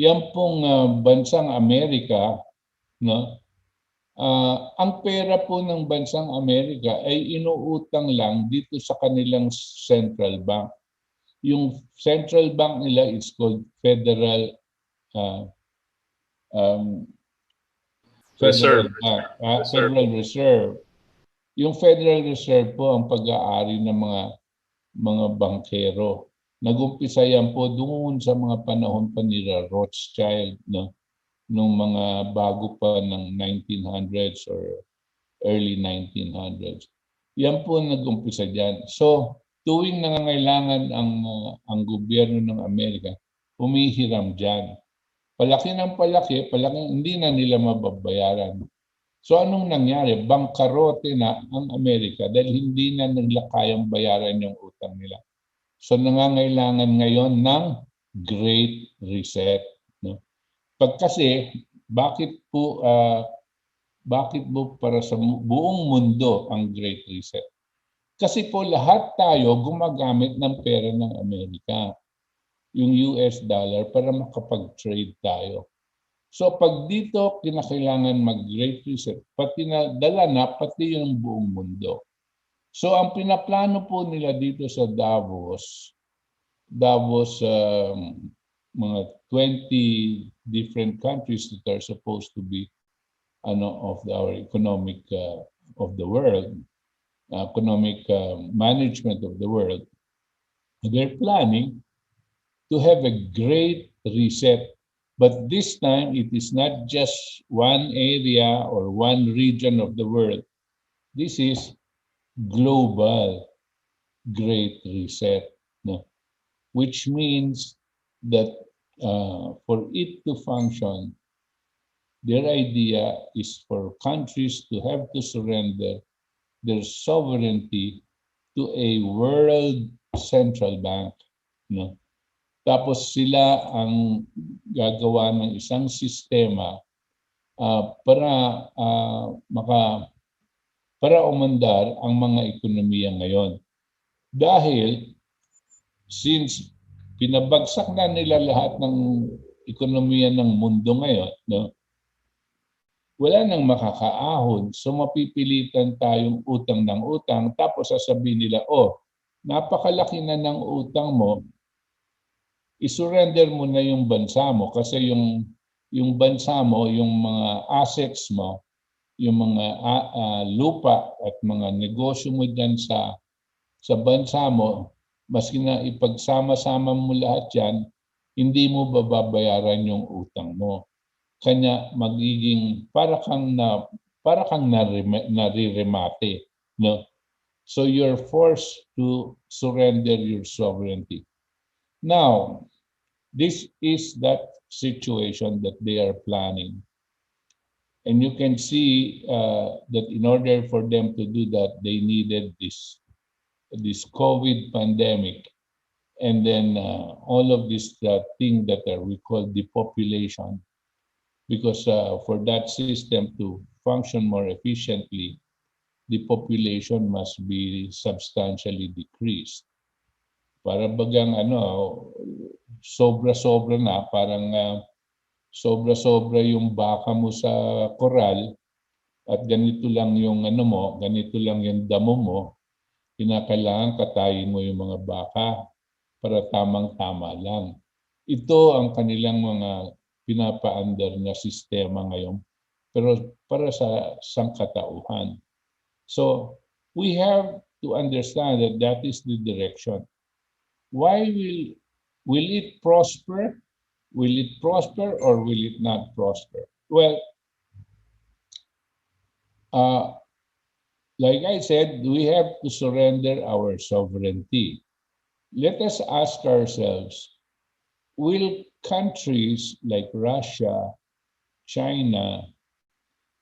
yan pong bansang Amerika, no? Ang pera po ng bansang Amerika ay inuutang lang dito sa kanilang central bank. Yung central bank nila is called Federal Reserve. Federal Reserve. Yung Federal Reserve po ang pag-aari ng mga bankero. Nag-umpisa yan po doon sa mga panahon pa nila Rothschild, no? Nung mga bago pa ng 1900s or early 1900s. Yan po nag-umpisa dyan. So, tuwing nangangailangan ang gobyerno ng Amerika, humihiram dyan. Palaki ng palaki, hindi na nila mababayaran. So anong nangyari? Bangkarote na ang Amerika dahil hindi na nila kayang bayaran yung utang nila. So nangangailangan ngayon ng Great Reset. No? Kasi, bakit po para sa buong mundo ang Great Reset? Kasi po lahat tayo gumagamit ng pera ng Amerika, yung US dollar, para makapag-trade tayo. So pag dito kinakailangan mag-Great Reset, pati na dala na pati yung buong mundo. So ang pinaplano po nila dito sa Davos, mga 20 different countries that are supposed to be of our economic of the world, economic management of the world, They're planning to have a great reset. But this time, it is not just one area or one region of the world. This is global great reset, no? Which means that for it to function, their idea is for countries to have to surrender their sovereignty to a world central bank, no? Tapos sila ang gagawa ng isang sistema para para umandar ang mga ekonomiya ngayon. Dahil since pinabagsak na nila lahat ng ekonomiya ng mundo ngayon, no? Wala nang makakaahon. So mapipilitan tayong utang ng utang, tapos sasabihin nila, oh, napakalaki na ng utang mo, isurrender mo na yung bansa mo kasi yung bansa mo, yung mga assets mo, yung mga lupa at mga negosyo mo dyan sa bansa mo, maski na ipagsama-sama mo lahat yan, hindi mo babayaran yung utang mo. Kanya magiging para kang nariremate, no? So you're forced to surrender your sovereignty. Now, this is that situation that they are planning. And you can see that in order for them to do that, they needed this COVID pandemic, and then all of this thing that we call depopulation, because for that system to function more efficiently, the population must be substantially decreased. Para bagang sobra-sobra na, parang sobra-sobra yung baka mo sa koral at ganito lang yung ganito lang yung damo mo, kinakailangan katayin mo yung mga baka para tamang-tama lang. Ito ang kanilang mga pinapaandar na sistema ngayon, pero para sa sangkatauhan. So we have to understand that that is the direction. Why will it prosper? Will it prosper or will it not prosper? Well, like I said, we have to surrender our sovereignty. Let us ask ourselves, will countries like Russia, China,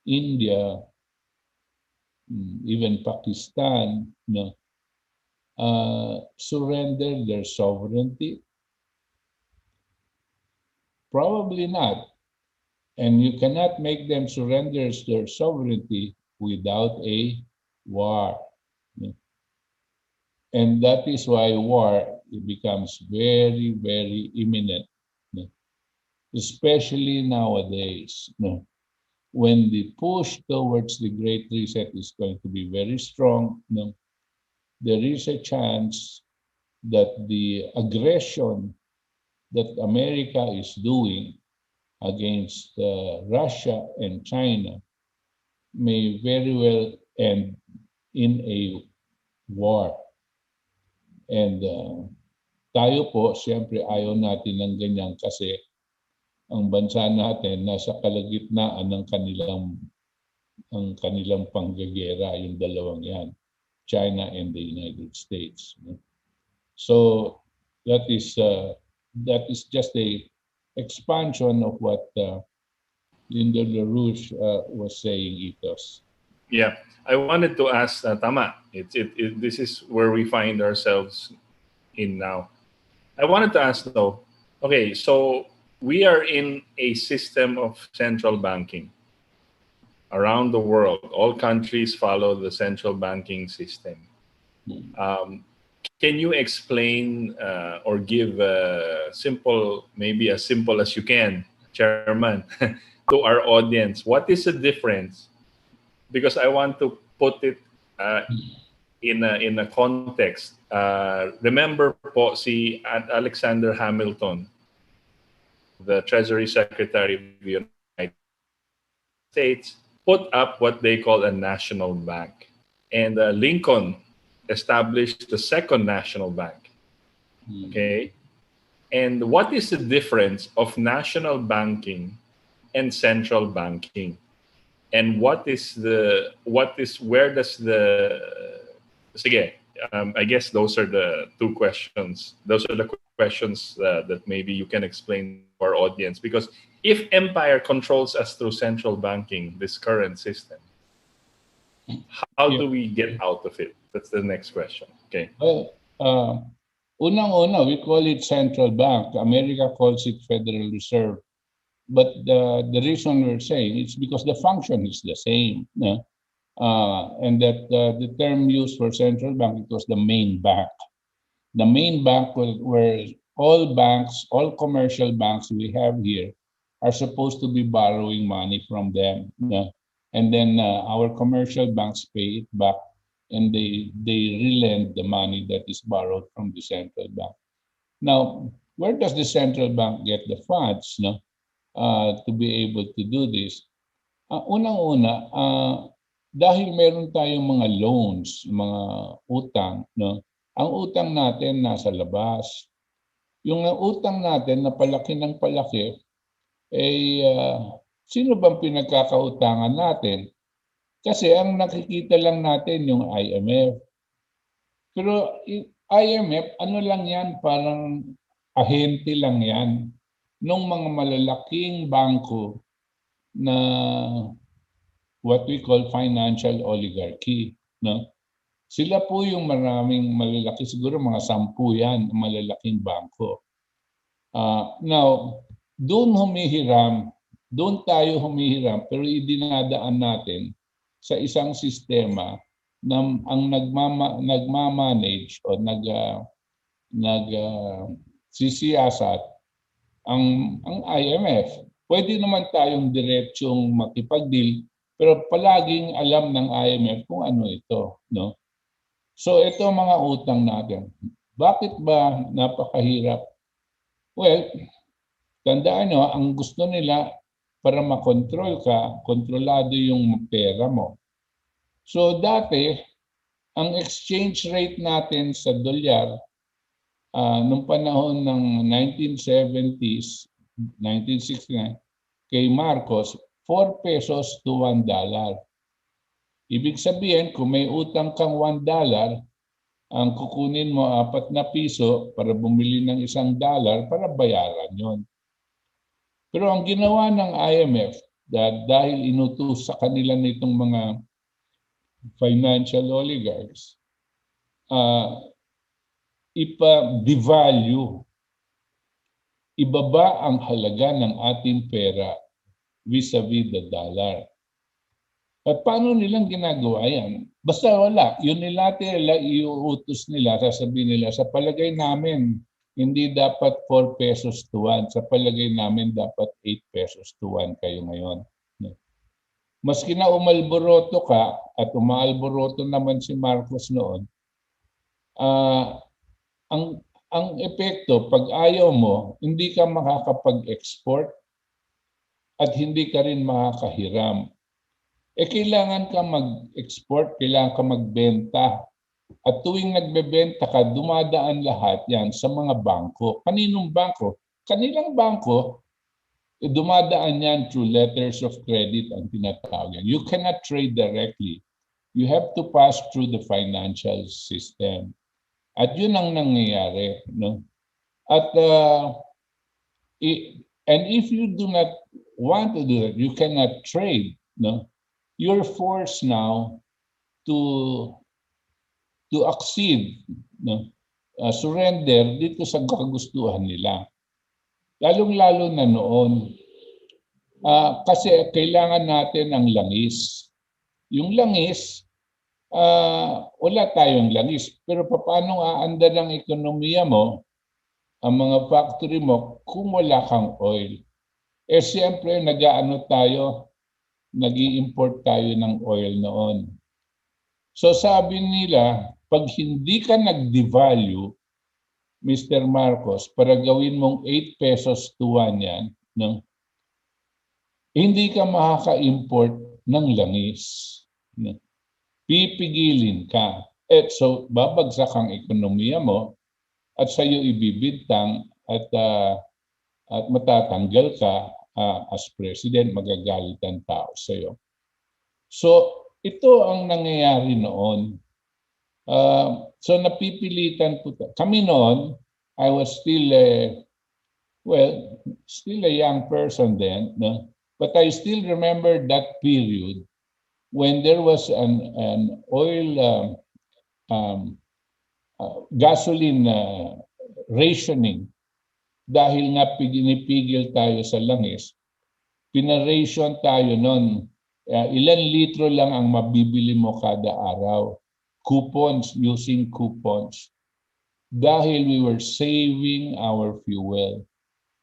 India, even Pakistan, surrender their sovereignty? Probably not. And you cannot make them surrender their sovereignty without a war. And that is why war becomes very, very imminent, especially nowadays, when the push towards the Great Reset is going to be very strong. There is a chance that the aggression that America is doing against Russia and China may very well end in a war. And tayo po, siyempre ayaw natin ng ganyan kasi ang bansa natin nasa kalagitnaan ng kanilang panggagera, yung dalawang yan, China and the United States. So that is just a expansion of what Linda LaRouche was saying, Ethos. Yeah, I wanted to ask, tama, this is where we find ourselves in now. I wanted to ask though, okay, so we are in a system of central banking around the world. All countries follow the central banking system. Can you explain or give maybe as simple as you can, Chairman, to our audience, what is the difference? Because I want to put it in a context. Remember po si Alexander Hamilton, the Treasury Secretary of the United States, put up what they call a national bank. And Lincoln established the second national bank. Okay? And what is the difference of national banking and central banking? And where does the sige, I guess those are the two questions. Those are the questions that maybe you can explain to our audience. Because if empire controls us through central banking, this current system, how do we get out of it? That's the next question. Okay. Well, unang-una, we call it central bank. America calls it Federal Reserve. But the reason we're saying it's because the function is the same. And that the term used for central bank, it was the main bank. The main bank where all banks, all commercial banks we have here are supposed to be borrowing money from them. And then our commercial banks pay it back and they relend the money that is borrowed from the central bank. Now, where does the central bank get the funds to be able to do this? Unang-una, dahil meron tayong mga loans, mga utang, ang utang natin nasa labas. Yung utang natin na palaki ng palaki, sino bang pinagkakautangan natin? Kasi ang nakikita lang natin yung IMF. Pero IMF, ano lang yan, parang ahente lang yan ng mga malalaking bangko na what we call financial oligarchy. Sila po yung maraming malalaki, siguro mga 10 yan, malalaking bangko. Now, doon tayo humihiram, pero idinadaan natin sa isang sistema na ang nagmamanage o nagsisiyasat ang IMF. Pwede naman tayong diretsong makipag-deal, pero palaging alam ng IMF kung ano ito. So ito ang mga utang natin. Bakit ba napakahirap? Well, tandaan nyo, ang gusto nila para makontrol ka, kontrolado yung pera mo. So dati, ang exchange rate natin sa dolyar, nung panahon ng 1970s, 1969, kay Marcos, 4 pesos to $1. Ibig sabihin, kung may utang kang $1, ang kukunin mo 4 na piso para bumili ng $1 para bayaran yon. Pero ang ginawa ng IMF, dahil inutos sa kanila nitong mga financial oligarchs, ipa-devalue, ibaba ang halaga ng ating pera vis-a-vis the dollar. At paano nilang ginagawa yan? Basta wala. Unilateral, iuutos nila, sasabihin nila, sa palagay namin, hindi dapat 4 pesos to 1. Sa palagay namin, dapat 8 pesos to 1 kayo ngayon. Maski na umalboroto ka, at umaalboroto naman si Marcos noon, ang epekto, pag ayaw mo, hindi ka makakapag-export at hindi ka rin makakahiram. Kailangan ka mag-export, kailangan ka magbenta. At tuwing nagbebenta ka, dumadaan lahat yan sa mga bangko. Kaninong bangko? Kanilang bangko, dumadaan yan through letters of credit ang tinatawag yan. You cannot trade directly. You have to pass through the financial system. At yun ang nangyayari. At and if you do not want to do that, you cannot trade. You're forced now to accede, surrender dito sa kagustuhan nila. Lalong-lalo na noon. Kasi kailangan natin ang langis. Yung langis, wala tayong langis. Pero paano aandar ang ekonomiya mo, ang mga factory mo, kung wala kang oil? Siyempre, nag-i-import tayo ng oil noon. So sabi nila, pag hindi ka nag-devalue, Mr. Marcos, para gawin mong 8 pesos to 1 yan, hindi ka makaka-import ng langis. Pipigilin ka. So babagsak ang ekonomiya mo at sa iyo ibibintang at matatanggal ka as president, magagalit ang tao sa iyo. So ito ang nangyayari noon. So napipilitan po kami noon. I was still still a young person then, no? But I still remember that period when there was an oil gasoline rationing dahil nga pinipigil tayo sa langis. Pinaration tayo noon. Ilan litro lang ang mabibili mo kada araw. Coupons, using coupons. Dahil we were saving our fuel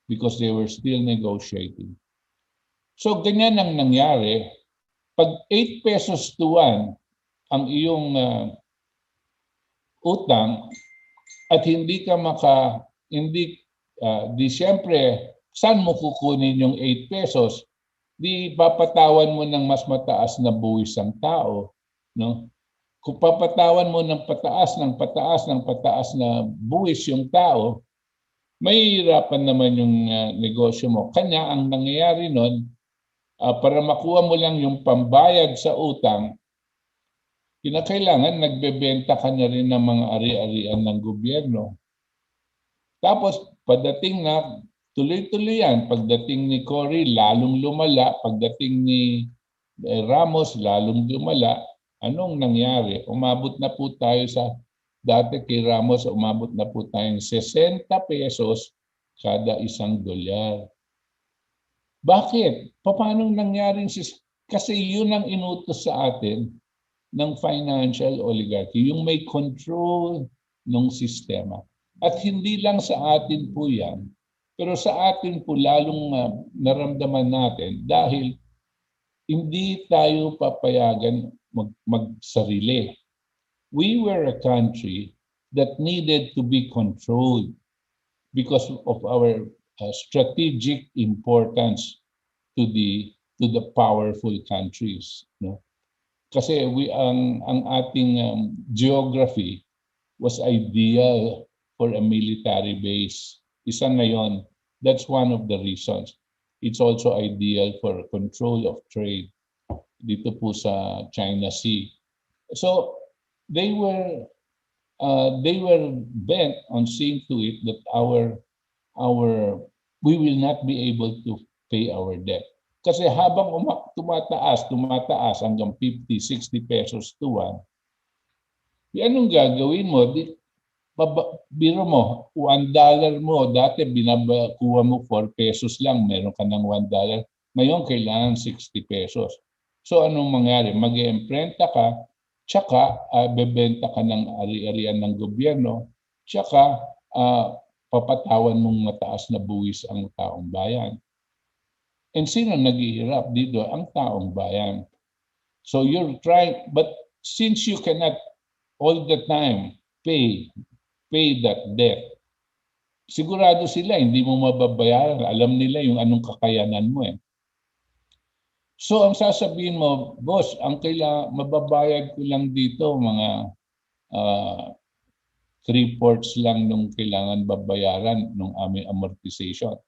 because they were still negotiating. So ganyan ang nangyari. Pag 8 pesos to 1 ang iyong utang at hindi ka di siyempre, saan mo kukunin yung 8 pesos? Di papatawan mo ng mas mataas na buwis ang tao, no? Kung papatawan mo ng pataas na buwis yung tao, mahihirapan naman yung negosyo mo. Kanya ang nangyayari nun, para makuha mo lang yung pambayad sa utang, kinakailangan nagbebenta ka na rin ng mga ari-arian ng gobyerno. Tapos pagdating na, tuloy-tuloy yan. Pagdating ni Cory, lalong lumala. Pagdating ni Ramos, lalong lumala. Anong nangyari? Umabot na po tayo dati kay Ramos, umabot na po tayong 60 pesos kada $1. Bakit? Paano nangyari? Kasi yun ang inutos sa atin ng financial oligarchy, yung may control ng sistema. At hindi lang sa atin po yan, pero sa atin po lalong naramdaman natin dahil hindi tayo papayagan magsarili. We were a country that needed to be controlled because of our strategic importance to the powerful countries, no? Kasi ang ating geography was ideal for a military base. Isa na yon. That's one of the reasons. It's also ideal for control of trade dito po sa China Sea. So they were bent on seeing to it that we will not be able to pay our debt. Kasi habang tumataas hanggang 50, 60 pesos to 1, anong gagawin mo? Biro mo, $1 mo, dati binakuha mo 4 pesos lang, meron ka ng $1. Ngayon, kailangan 60 pesos. So, anong mangyari? Mag-iimprenta ka, tsaka bebenta ka ng ari-arian ng gobyerno, tsaka papatawan mong mataas na buwis ang taong bayan. And sino naghihirap dito? Ang taong bayan. So, you're trying, but since you cannot all the time pay that debt, sigurado sila hindi mo mababayaran. Alam nila yung anong kakayanan mo eh. So ang sasabihin mo, boss, ang mababayad ko lang dito mga 3/4 lang nung kailangan babayaran nung aming amortization.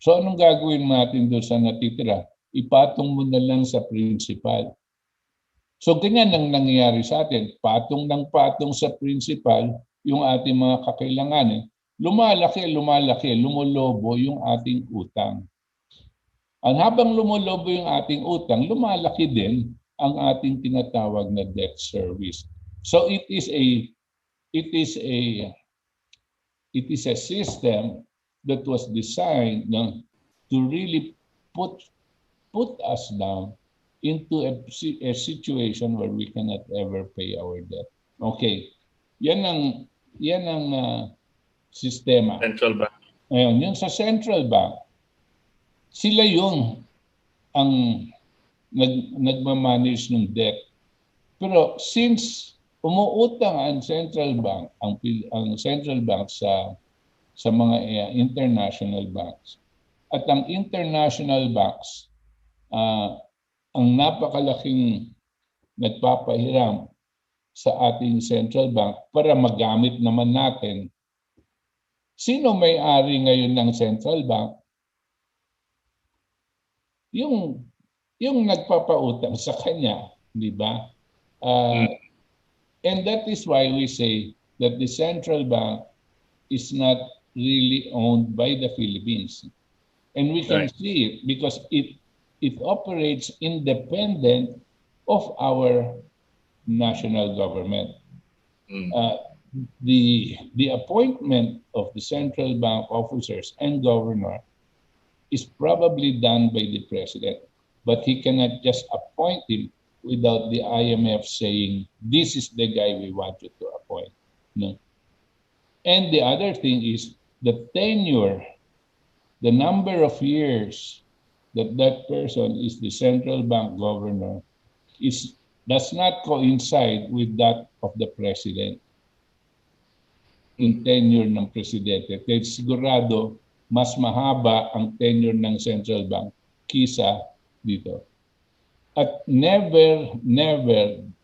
So anong gagawin natin doon sa natitira? Ipatong mo na lang sa principal. So ganyan ang nangyayari sa atin. Patong sa principal yung ating mga kakailanganin. Lumalaki, lumulobo yung ating utang. At habang lumulobo yung ating utang, lumalaki din ang ating tinatawag na debt service. So it is a system that was designed to really put us down into a situation where we cannot ever pay our debt. Okay. Yan ang sistema. Central bank. Ngayon, yun sa central bank, sila yung ang nagmamanage ng debt. Pero since umuutang ang central bank, ang central bank sa mga international banks, at ang international banks ang napakalaking nagpapahiram sa ating central bank para magamit naman natin Sino may-ari ngayon ng central bank? Yung nagpapautang sa kanya, di ba? And that is why we say that the central bank is not really owned by the Philippines. And we can see it because it operates independent of our national government. The appointment of the central bank officers and governor is probably done by the president, but he cannot just appoint him without the IMF saying, this is the guy we want you to appoint. No? And the other thing is the tenure, the number of years that that person is the central bank governor does not coincide with that of the president. Yung tenure ng presidente. Kaya sigurado, mas mahaba ang tenure ng central bank kisa dito. At never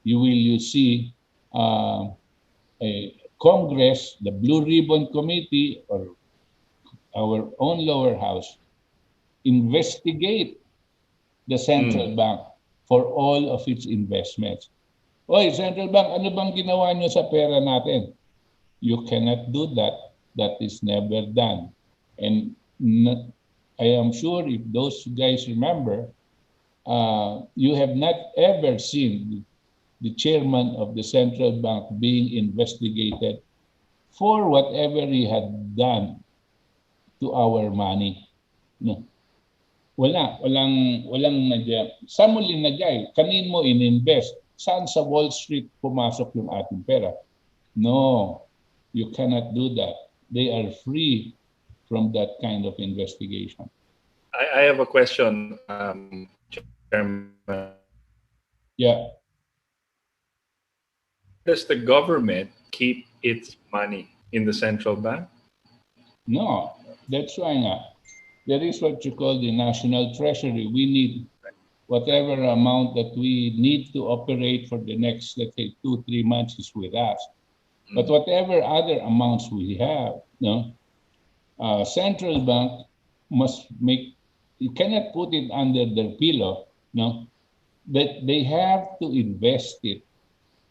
you see a Congress, the Blue Ribbon Committee, or our own lower house investigate the central bank for all of its investments. Oy, central bank, ano bang ginawa nyo sa pera natin? You cannot do that. That is never done. And I am sure if those guys remember, you have not ever seen the chairman of the central bank being investigated for whatever he had done to our money. No. Walang nagyay. Saan mo linagay? Kanin mo ininvest? Saan sa Wall Street pumasok yung ating pera? No, you cannot do that. They are free from that kind of investigation. I have a question, Chairman. Yeah. Does the government keep its money in the central bank? No, that's why nga. There is what you call the national treasury. We need whatever amount that we need to operate for the next, let's say, 2-3 months is with us. But whatever other amounts we have, central bank must make, you cannot put it under their pillow, that they have to invest it.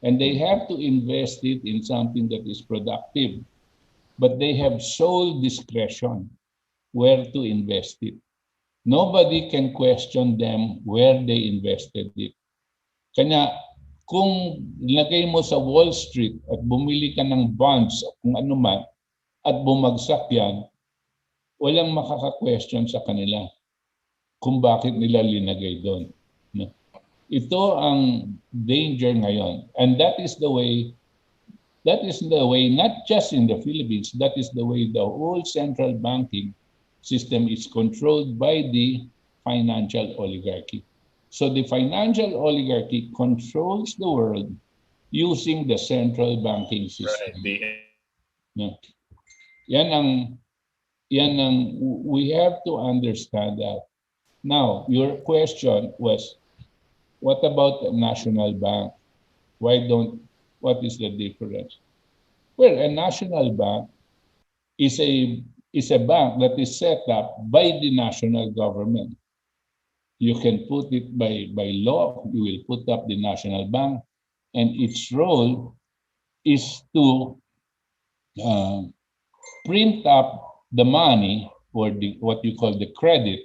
And they have to invest it in something that is productive. But they have sole discretion where to invest it. Nobody can question them where they invested it. Kanya, kung lagay mo sa Wall Street at bumili ka ng bonds o kung ano man at bumagsak yan, walang makaka-question sa kanila kung bakit nila linagay doon. No? Ito ang danger ngayon. And that is the way, not just in the Philippines, that is the way the whole central banking system is controlled by the financial oligarchy. So the financial oligarchy controls the world using the central banking system. Right. Yeah. We have to understand that. Now, your question was, what about the national bank? What is the difference? Well, a national bank is a bank that is set up by the national government. You can put it by law, you will put up the national bank, and its role is to print up the money or what you call the credit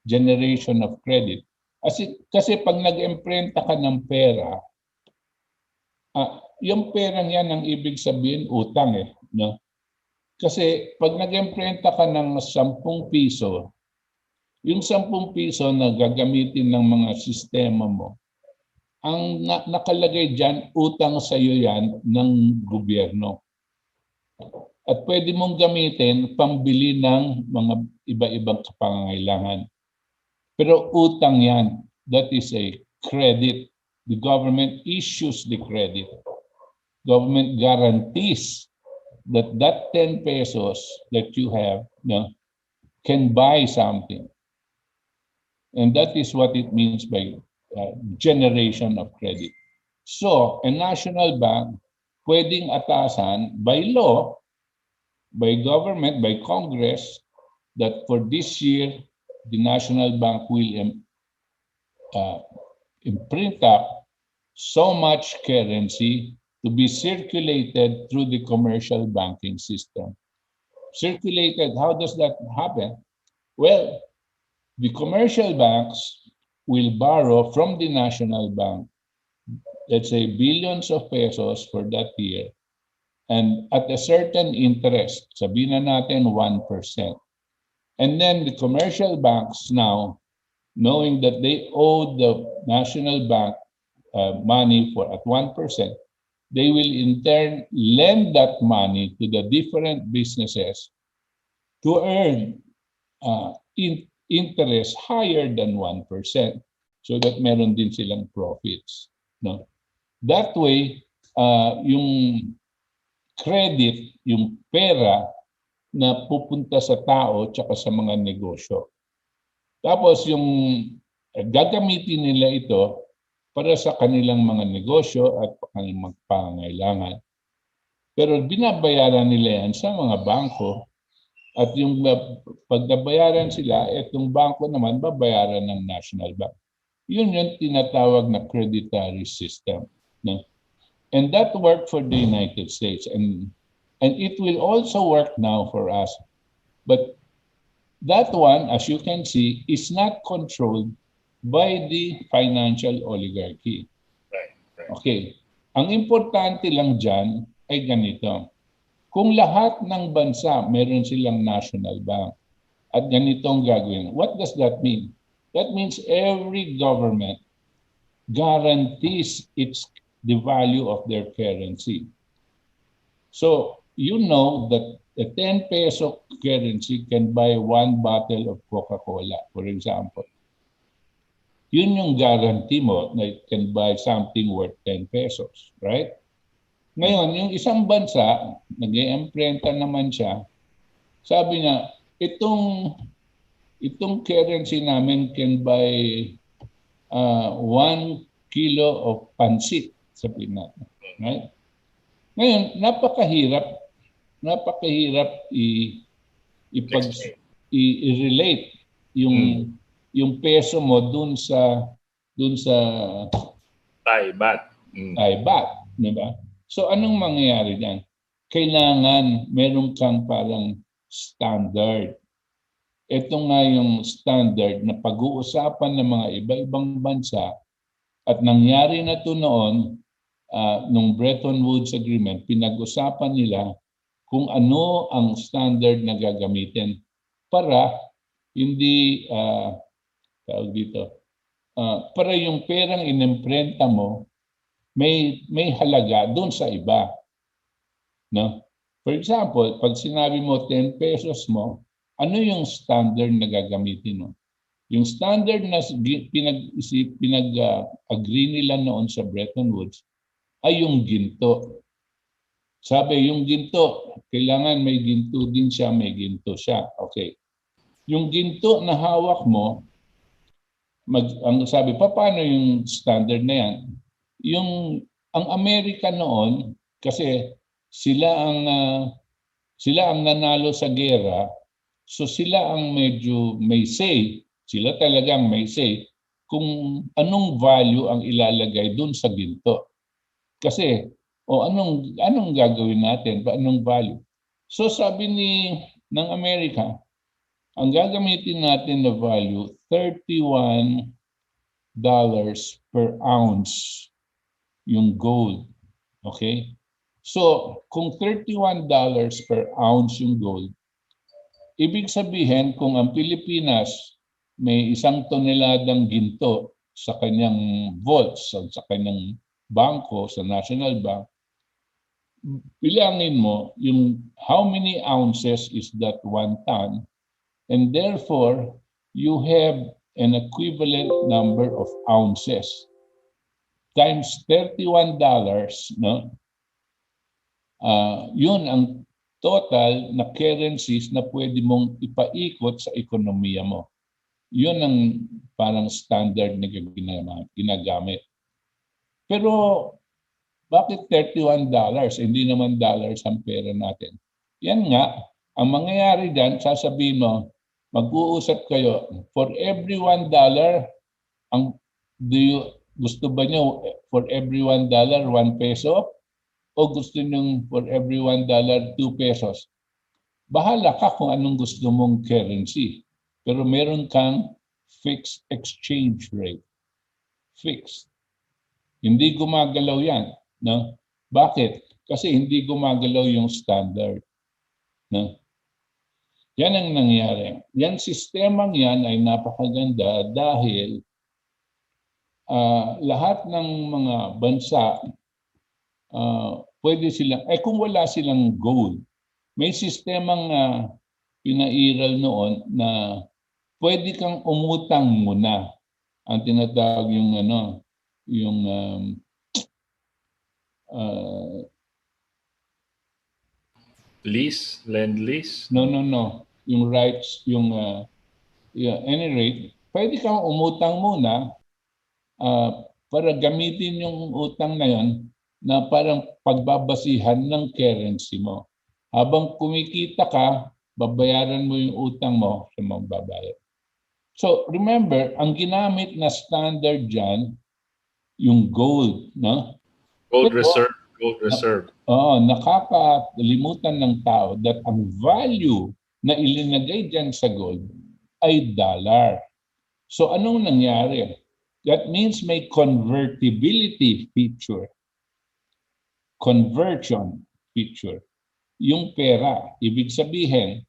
generation of credit. Kasi pag nag-imprenta ka ng pera, yung perang yan ang ibig sabihin utang no? Kasi pag nag-imprenta ka ng 10 piso, yung 10 piso na gagamitin ng mga sistema mo, ang nakalagay dyan, utang sa iyo yan ng gobyerno. At pwede mong gamitin pambili ng mga iba-ibang pangangailangan. Pero utang yan, that is a credit. The government issues the credit. Government guarantees that 10 pesos that you have can buy something. And that is what it means by generation of credit. So, a national bank pwedeng atasan by law by government, by Congress, that for this year, the National Bank will imprint up so much currency to be circulated through the commercial banking system. Circulated, how does that happen? Well, the commercial banks will borrow from the National Bank, let's say billions of pesos for that year, and at a certain interest, sabihin na natin 1%. And then the commercial banks now, knowing that they owe the National Bank money for at 1%, they will in turn lend that money to the different businesses to earn interest higher than 1% so that meron din silang profits. No? That way, yung credit, yung pera na pupunta sa tao tsaka sa mga negosyo. Tapos yung gagamitin nila ito para sa kanilang mga negosyo at kanilang pangangailangan. Pero binabayaran nila yan sa mga bangko at yung pag nabayaran sila, itong bangko naman babayaran ng National Bank. Yun yung tinatawag na creditary system. No? And that worked for the United States and it will also work now for us. But that one, as you can see, is not controlled by the financial oligarchy. Right. Okay. Ang importante lang dyan ay ganito. Kung lahat ng bansa meron silang national bank at ganitong gagawin, what does that mean? That means every government guarantees the value of their currency. So you know that a 10 peso currency can buy 1 bottle of Coca-Cola, for example. Yun yung guarantee mo na it can buy something worth 10 pesos, right? Ngayon, yung isang bansa, nag-i-imprenta naman siya, sabi niya, itong currency namin can buy 1 kilo of pansit, sabihin natin, right? Ngayon, napakahirap i-relate yung peso mo dun sa Thai baht. Thai baht, di ba? So anong mangyayari diyan? Kailangan meron kang parang standard. Ito nga yung standard na pag-uusapan ng mga iba-ibang bansa at nangyari na ito noon nung Bretton Woods Agreement, pinag-usapan nila kung ano ang standard na gagamitin para hindi para yung perang inimprenta mo may halaga doon sa iba. No? For example, pag sinabi mo 10 pesos mo, ano yung standard na gagamitin mo? Yung standard na pinag-agree nila noon sa Bretton Woods ay yung ginto. Sabi, yung ginto, kailangan may ginto din siya, may ginto siya. Okay. Yung ginto na hawak mo, ang sabi, paano yung standard na yan? Ang Amerika noon, kasi sila ang nanalo sa gera, so sila ang medyo may say, sila talagang may say kung anong value ang ilalagay dun sa ginto. Kasi anong gagawin natin? Anong value? So sabi ng Amerika, ang gagamitin natin na value, $31 per ounce yung gold. Okay? So, kung $31 per ounce yung gold, ibig sabihin kung ang Pilipinas may 1 toneladang ginto sa kanyang vaults, sa kanyang bangko, sa National Bank, bilangin mo yung how many ounces is that 1 ton, and therefore you have an equivalent number of ounces times $31, no? Yun ang total na currencies na pwede mong ipaikot sa ekonomiya mo. Yun ang parang standard na ginagamit. Pero bakit $31? Hindi naman dollars ang pera natin. Yan nga, ang mangyayari dyan, sasabihin mo, mag-uusap kayo, for every $1, gusto ba nyo for every $1, 1 peso? O gusto nyo for every $1, 2 pesos? Bahala ka kung anong gusto mong currency. Pero meron kang fixed exchange rate. Fixed. Hindi gumagalaw yan. No? Bakit? Kasi hindi gumagalaw yung standard. No? Yan ang nangyari. Yan sistemang yan ay napakaganda dahil lahat ng mga bansa pwede silang, kung wala silang gold, may sistemang pinairal noon na pwede kang umutang muna. Ang tinatawag yung lease, lend lease. No. Yung rights, any rate, pwede kang umutang muna para gamitin yung utang na yon na parang pagbabasihan ng currency mo. Habang kumikita ka, babayaran mo yung utang mo sa magbabayad. So remember, ang ginamit na standard dyan, yung gold, no? Gold reserve. Nakakalimutan ng tao that ang value na ilinagay dyan sa gold ay dollar. So anong nangyari? That means may convertibility feature. Conversion feature. Yung pera, ibig sabihin,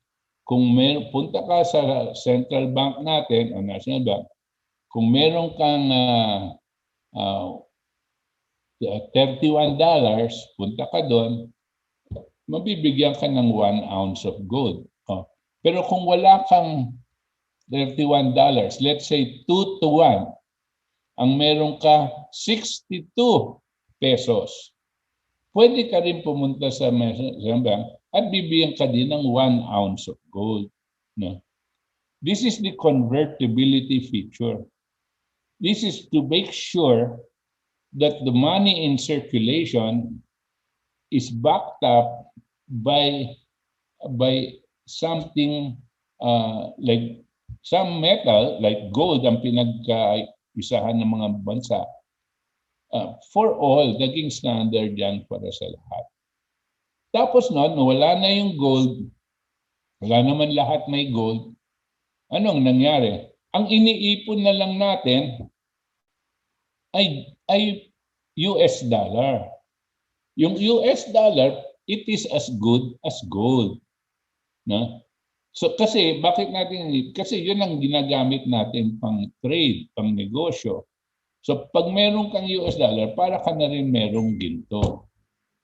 kung punta ka sa central bank natin o national bank, kung meron kang $31, punta ka doon, mabibigyan ka ng 1 ounce of gold. Pero kung wala kang $31, let's say 2-1, ang meron ka 62 pesos, pwede ka rin pumunta sa bank at bibigyan ka din ng 1 ounce of gold. No? This is the convertibility feature. This is to make sure that the money in circulation is backed up by something like some metal, like gold ang pinagkaisahan ng mga bansa. For all, naging standard yan para sa lahat. Tapos noon, wala na yung gold, wala naman lahat may gold, anong nangyari? Ang iniipon na lang natin ay US dollar. Yung US dollar, it is as good as gold. No? So kasi, bakit natin? Kasi yun ang ginagamit natin pang trade, pang negosyo. So pag meron kang US dollar, para ka na rin merong ginto.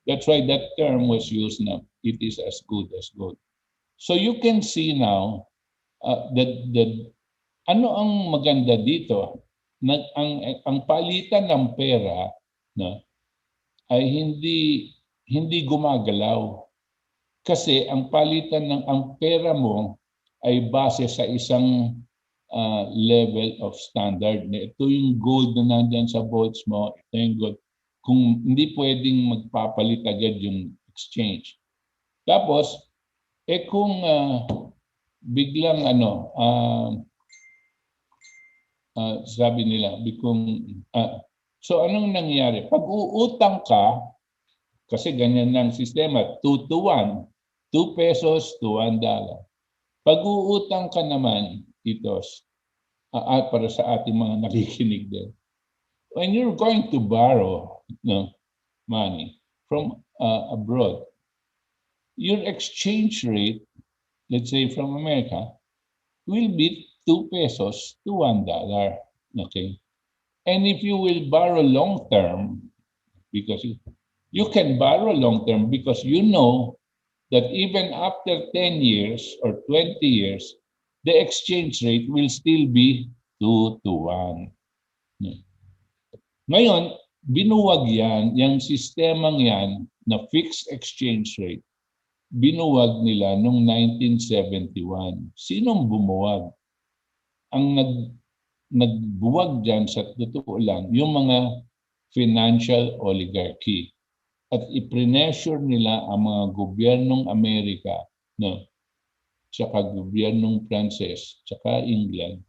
That's why that term was used na it is as good as gold. So you can see now ano ang maganda dito? Ang palitan ng pera ay hindi gumagalaw. Kasi ang palitan ng ang pera mo ay base sa isang level of standard. Ito yung gold na nandyan sa vaults mo, ito yung gold. Kung hindi pwedeng magpapalit agad yung exchange. Tapos, kung biglang sabi nila, so anong nangyari? Pag uutang ka, kasi ganyan ng sistema, 2-1, 2 pesos to $1. Pag uutang ka naman, itos, para sa ating mga nakikinig din, when you're going to borrow money from abroad, your exchange rate, let's say from America, will be 2 pesos to $1. Okay? And if you will borrow long term, because you can borrow long term because you know that even after 10 years or 20 years, the exchange rate will still be 2-1. Ngayon, binuwag yan, yung sistemang yan na fixed exchange rate, binuwag nila noong 1971. Sinong bumuwag? Ang nagbuwag dyan sa totoo lang, yung mga financial oligarchy. at i-pressure nila ang mga gobyernong Amerika, no, tsaka gobyernong Pranses, tsaka England,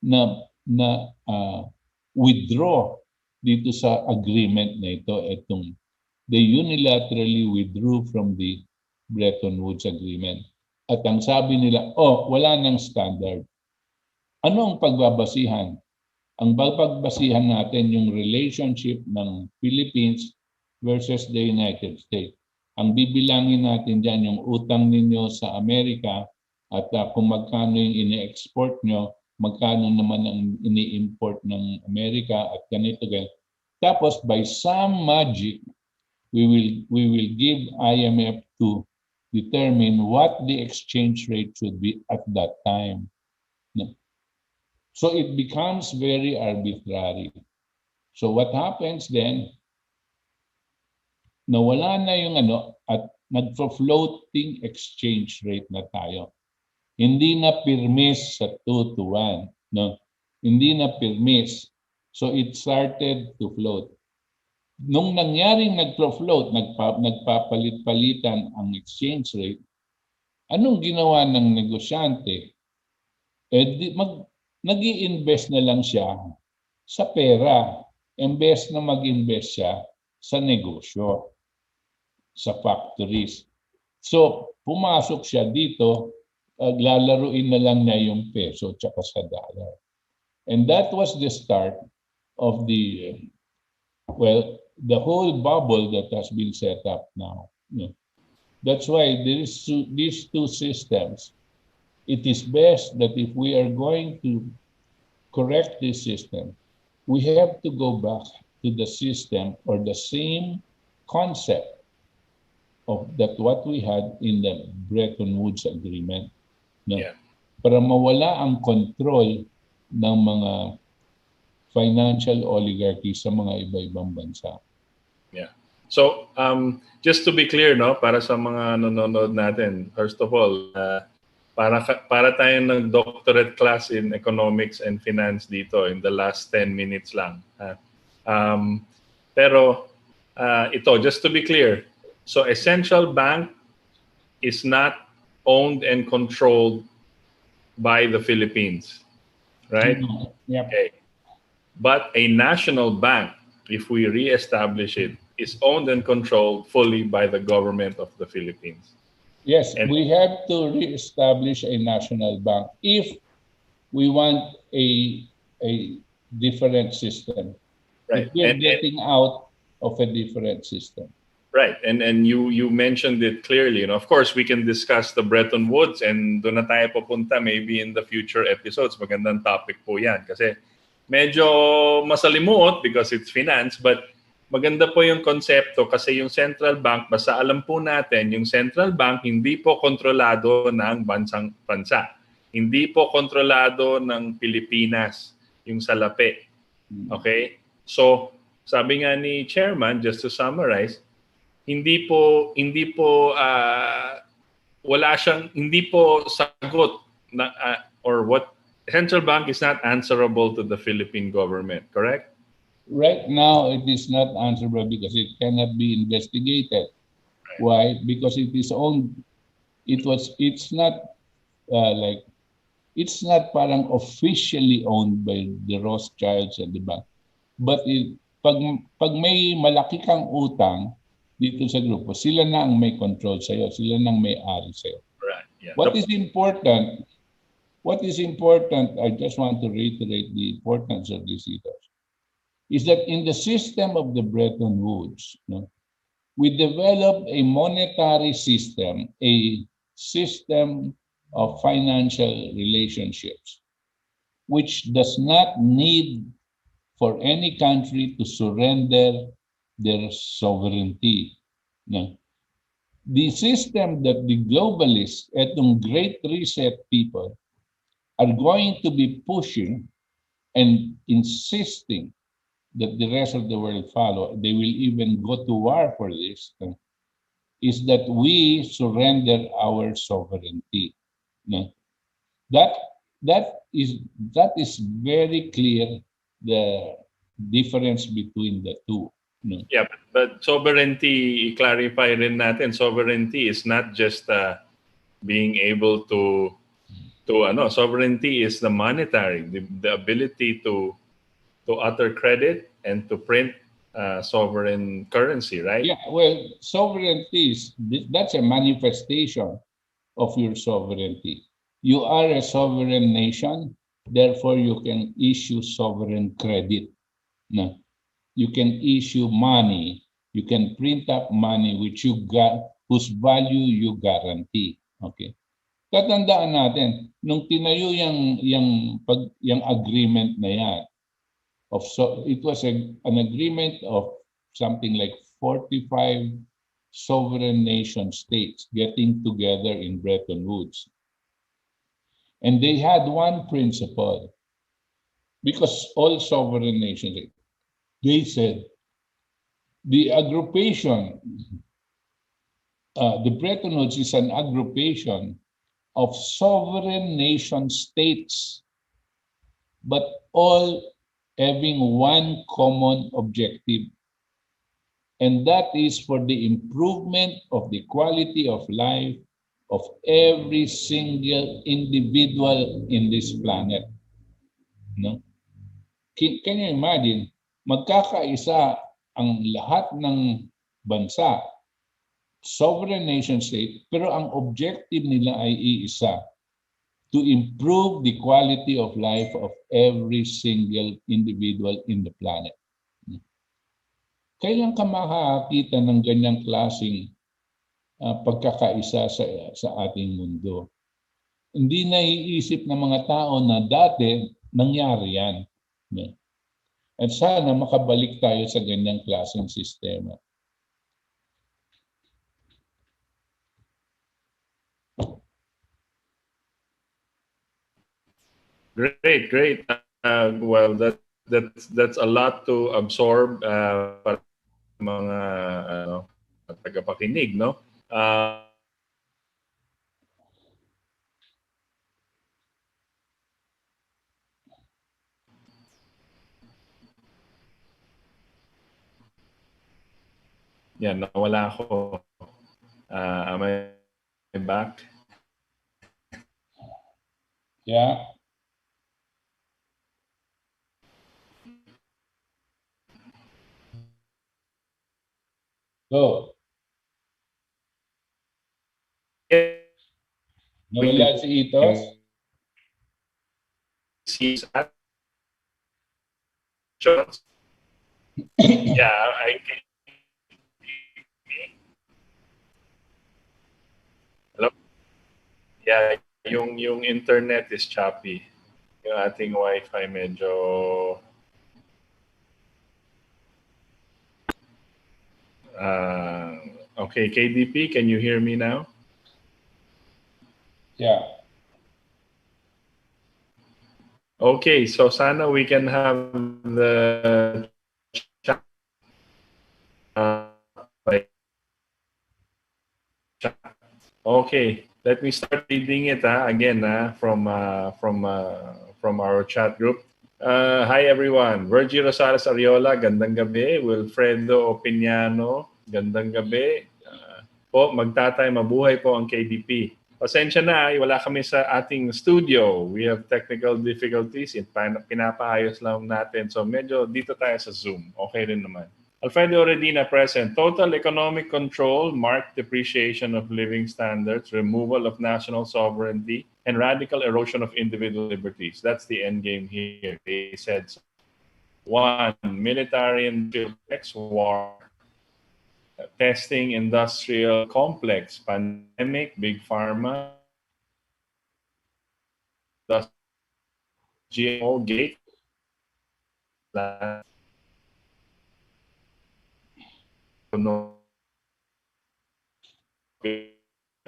na withdraw dito sa agreement na ito. They unilaterally withdrew from the Bretton Woods Agreement. At ang sabi nila, wala nang standard. Ano ang pagbabasihan? Ang pagbabasihan natin yung relationship ng Philippines versus the United States. Ang bibilangin natin dyan yung utang ninyo sa Amerika at kung magkano yung ini-export nyo, magkano naman ang ini-import ng Amerika at ganito. Tapos by some magic, we will give IMF to determine what the exchange rate should be at that time. No. So it becomes very arbitrary. So what happens then, nawala na yung at nagfo-floating exchange rate na tayo. Hindi na pirmis sa 2 to 1. No? Hindi na pirmis. So it started to float. Nung nangyaring nagflo-float, nagpapalit-palitan ang exchange rate, anong ginawa ng negosyante? Nag-i-invest na lang siya sa pera, imbes na mag-invest siya sa negosyo, sa factories. So, pumasok siya dito, lalaruin na lang niya yung peso tsaka sa dollar. And that was the start of the whole bubble that has been set up now. That's why there is these two systems. It is best that if we are going to correct this system, we have to go back to the system or the same concept of that what we had in the Bretton Woods Agreement. No? Yeah. Para mawala ang control ng mga financial oligarchy sa mga iba-ibang bansa. Yeah. So, just to be clear, no, para sa mga nanonood natin, first of all, para tayong nag-doctorate class in economics and finance dito in the last 10 minutes lang. Pero ito, just to be clear, so a central bank is not owned and controlled by the Philippines, right? Yep. Okay. But a national bank, if we re-establish it, is owned and controlled fully by the government of the Philippines. Yes, we have to re-establish a national bank if we want a different system. Right. If we're getting out of a different system. Right. And you mentioned it clearly. Of course, we can discuss the Bretton Woods and doon na tayo pupunta maybe in the future episodes. Magandang topic po yan kasi medyo masalimuot because it's finance, but maganda po yung konsepto kasi yung central bank, basta alam po natin, yung central bank hindi po kontrolado ng bansa. Hindi po kontrolado ng Pilipinas, yung salapi. Okay? So, sabi nga ni Chairman, just to summarize, hindi po sagot na, or what central bank is not answerable to the Philippine government, correct? Right now, it is not answerable because it cannot be investigated. Right. Why? Because it is owned. It's not it's not parang officially owned by the Rothschilds and the bank. But pag may malaki kang utang dito sa grupo, sila na ang may control sa'yo. Sila na ang may-ari sa'yo. Right. Yeah. What is important, I just want to reiterate the importance of this ethos, is that in the system of the Bretton Woods, we developed a monetary system, a system of financial relationships, which does not need for any country to surrender their sovereignty. The system that the globalists at the Great Reset people are going to be pushing and insisting that the rest of the world follow, they will even go to war for this, is that we surrender our sovereignty. That is very clear, the difference between the two. No? Yeah, but sovereignty, i-clarify rin natin, sovereignty is not just being able to sovereignty is the monetary, the ability to utter credit and to print sovereign currency, right? Yeah, well, sovereignty that's a manifestation of your sovereignty. You are a sovereign nation, therefore you can issue sovereign credit. No? You can issue money. You can print up money which you got, whose value you guarantee. Okay. Tatandaan natin, nung tinayo yung agreement na yan, it was an agreement of something like 45 sovereign nation states getting together in Bretton Woods. And they had one principle, because all sovereign nations, they said, the aggregation, the Bretton Woods is an aggregation of sovereign nation states, but all having one common objective, and that is for the improvement of the quality of life of every single individual in this planet. No? Can you imagine, magkakaisa ang lahat ng bansa, sovereign nation state, pero ang objective nila ay iisa, to improve the quality of life of every single individual in the planet. Kailan ka makakakita ng ganyang klaseng pagkakaisa sa ating mundo? Hindi naiisip ng mga tao na dati nangyari yan. At sana makabalik tayo sa ganyang klaseng sistema. Great. Well, that's a lot to absorb para mga tagapakinig, no? Yan, nawala ako. Am I back? Yeah. Go. Nawala si Itos? Yeah, I can. Hello? Yeah, yung internet is choppy. Yung ating Wi-Fi medyo okay, KDP, can you hear me now? Yeah. Okay, so sana we can have the chat. Okay, let me start reading it again from our chat group. Hi everyone, Virgie Rosales Ariola, gandang gabi. Wilfredo Opiniano, gandang gabi. Po, magtatay, mabuhay po ang KDP. Pasensya na, wala kami sa ating studio. We have technical difficulties. Pinapaayos lang natin. So medyo dito tayo sa Zoom. Okay rin naman. Alfredo Redina present. Total economic control, marked depreciation of living standards, removal of national sovereignty, and radical erosion of individual liberties. That's the end game here. They said 1. Military and complex war. Testing industrial complex, pandemic, big pharma, GMO gate,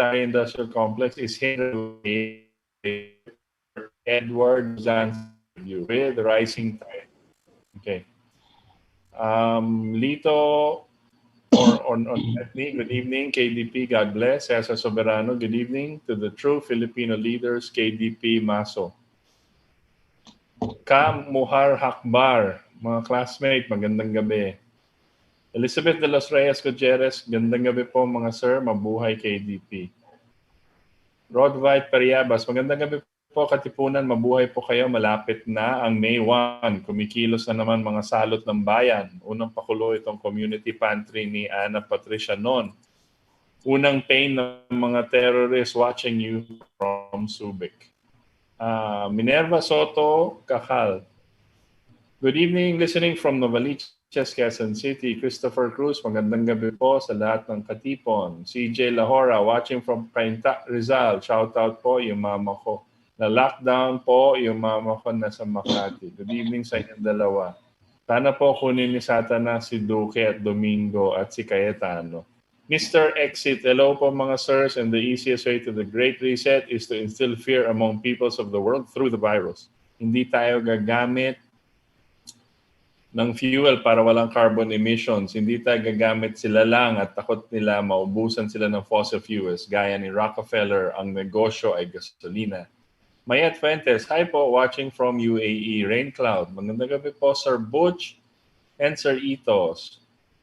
industrial complex is hindered Edward Zanzibar with rising tide. Okay. Lito on me, good evening, KDP, God bless. Cesar Soberano, good evening to the true Filipino leaders, KDP Maso. Ka Muhar Hakbar, mga classmate, magandang gabi. Elizabeth de los Reyes Gutierrez, gandang gabi po mga sir, mabuhay KDP. Rod White Periabas, magandang gabi po Katipunan, mabuhay po kayo, malapit na ang May 1. Kumikilos na naman mga salot ng bayan. Unang pakulo itong community pantry ni Ana Patricia noon. Unang pain ng mga terrorists watching you from Subic. Minerva Soto Kakal. Good evening, listening from Novaliches, Quezon City. Christopher Cruz, magandang gabi po sa lahat ng Katipon. CJ Lahora, watching from Cainta, Rizal. Shout out po yung mama ko. Na-lockdown po yung mama ko nasa Makati. Good evening sa inyong dalawa. Sana po kunin ni Satana si Duque at Domingo at si Cayetano. Mr. Exit, hello po mga sirs, and the easiest way to the Great Reset is to instill fear among peoples of the world through the virus. Hindi tayo gagamit ng fuel para walang carbon emissions. Hindi tayo gagamit, sila lang at takot nila maubusan sila ng fossil fuels. Gaya ni Rockefeller, ang negosyo ay gasolina. Mayet Fuentes, hi po, watching from UAE, Rain Cloud. Magandang gabi po, Sir Butch and Sir Itos.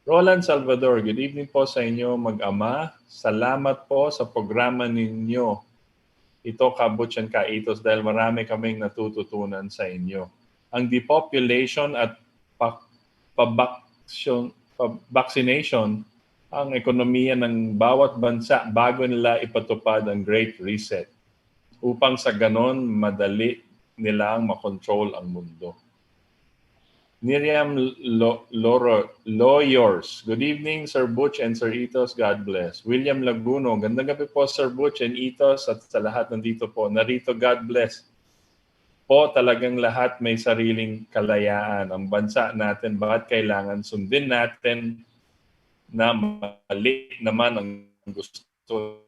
Roland Salvador, good evening po sa inyo mag-ama. Salamat po sa programa ninyo. Ito ka Butch and ka Itos dahil marami kaming natututunan sa inyo. Ang depopulation at vaccination ang ekonomiya ng bawat bansa bago nila ipatupad ang Great Reset upang sa ganon madali nilang makontrol ang mundo. Miriam Lawyers, good evening Sir Butch and Sir Itos, God bless. William Laguno, gandang gabi po Sir Butch and Itos at sa lahat nandito po. Narito, God bless. Po talagang lahat may sariling kalayaan. Ang bansa natin, bakit kailangan sundin natin na mali naman ang gusto.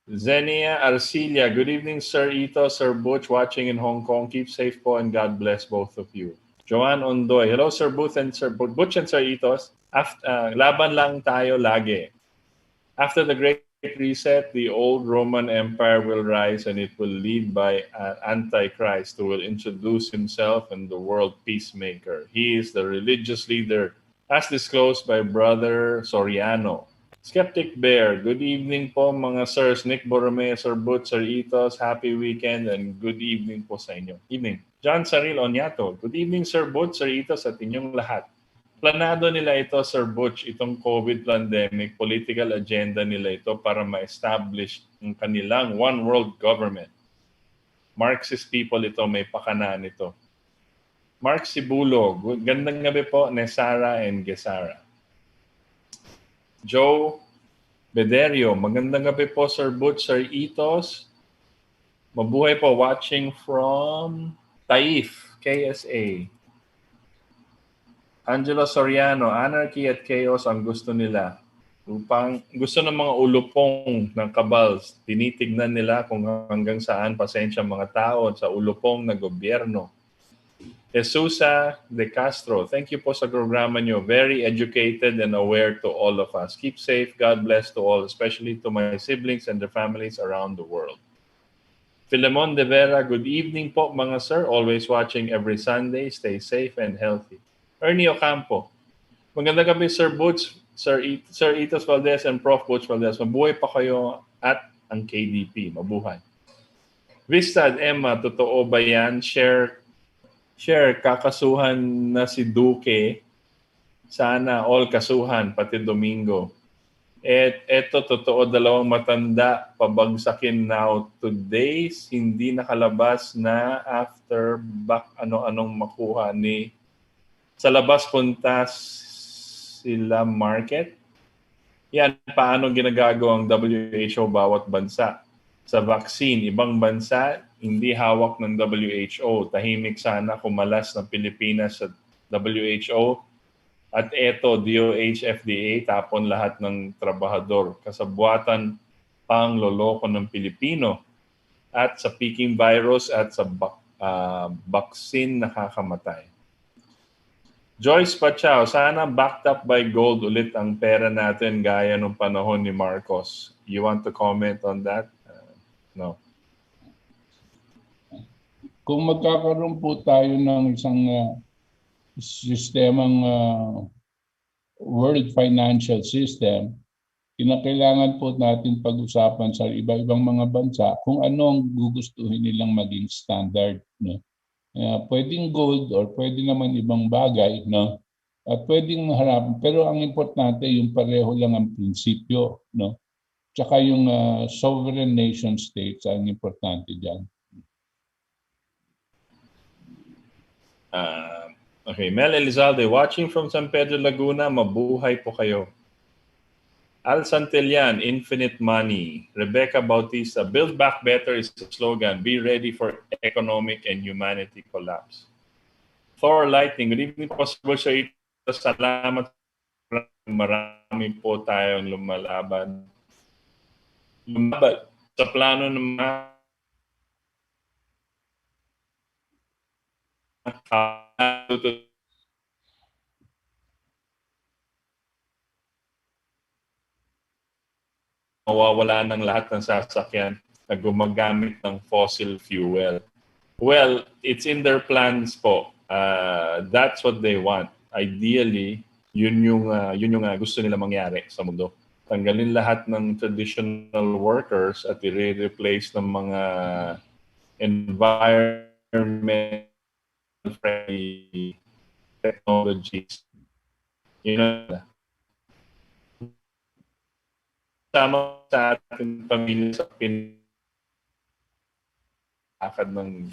Zenia Arcilia, good evening Sir Ito, Sir Butch, watching in Hong Kong. Keep safe po and God bless both of you. Joanne Ondoy, hello Sir Butch and Sir Itos. Laban lang tayo lagi. After the Great Reset, the old Roman Empire will rise and it will lead by an Antichrist who will introduce himself and the world peacemaker. He is the religious leader, as disclosed by Brother Soriano. Skeptic Bear, good evening po mga sirs. Nick Borromeo, Sir Butch, Sir Itos, happy weekend and good evening po sa inyo. Evening. John Saril Onyato, good evening Sir Butch, Sir Itos at inyong lahat. Planado nila ito, Sir Butch, itong COVID pandemic, political agenda nila ito para ma-establish ang kanilang one world government. Marxist people ito, may pakanaan ito. Mark Sibulo, gandang gabi po, Nesara and Gesara. Joe Bederio, magandang gabi po, Sir Butch, Sir Itos. Mabuhay po, watching from Taif, KSA. Angelo Soriano, anarchy at chaos ang gusto nila. Gusto ng mga ulupong ng kabals, tinitignan nila kung hanggang saan pasensya mga tao sa ulupong na gobyerno. Jesusa De Castro, thank you po sa programa nyo. Very educated and aware to all of us. Keep safe, God bless to all, especially to my siblings and their families around the world. Filemon De Vera, good evening po mga sir. Always watching every Sunday. Stay safe and healthy. Ernie Ocampo, magandang gabi Sir Butch, Sir Itos Valdes and Prof. Butch Valdes. Mabuhay pa kayo at ang KDP. Mabuhay. Vistad Emma, totoo ba yan? Share, kakasuhan na si Duque. Sana all kasuhan, pati Domingo. Eto, totoo, dalawang matanda, pabagsakin now today, hindi nakalabas na after back ano-anong makuha ni sa labas punta sila market. Yan, paano ginagawa ang WHO bawat bansa? Sa vaccine, ibang bansa, hindi hawak ng WHO. Tahimik sana kumalas ng Pilipinas sa WHO. At eto, DOH, FDA, tapon lahat ng trabahador. Kasabuatan pang loloko ng Pilipino. At sa peaking virus at sa vaccine nakakamatay. Joyce Pachao, sana backed up by gold ulit ang pera natin gaya nung panahon ni Marcos. You want to comment on that? No. Kung magkakaroon po tayo ng isang sistemang World Financial System, kinakailangan po natin pag-usapan sa iba-ibang mga bansa kung anong gugustuhin nilang maging standard, no? Pwedeng gold or pwede naman ibang bagay, no? At pwedeng harap, pero ang importante yung pareho lang ang prinsipyo, no? Tsaka yung sovereign nation states ang importante diyan. Okay, Mel Elizalde, watching from San Pedro, Laguna, mabuhay po kayo. Al Santillan, Infinite Money. Rebecca Bautista, Build Back Better is the slogan. Be ready for economic and humanity collapse. Thor Lightning, good evening po sa Butch. Salamat. Marami po tayong lumalaban sa plano ng mawawala ng lahat ng sasakyan na gumagamit ng fossil fuel. Well, it's in their plans po. That's what they want. Ideally, yun yung gusto nila mangyari sa mundo. Tanggalin lahat ng traditional workers at i-replace ng mga environment-friendly technologies. Yun na. Sama sa ating pamilya sa pinakad ng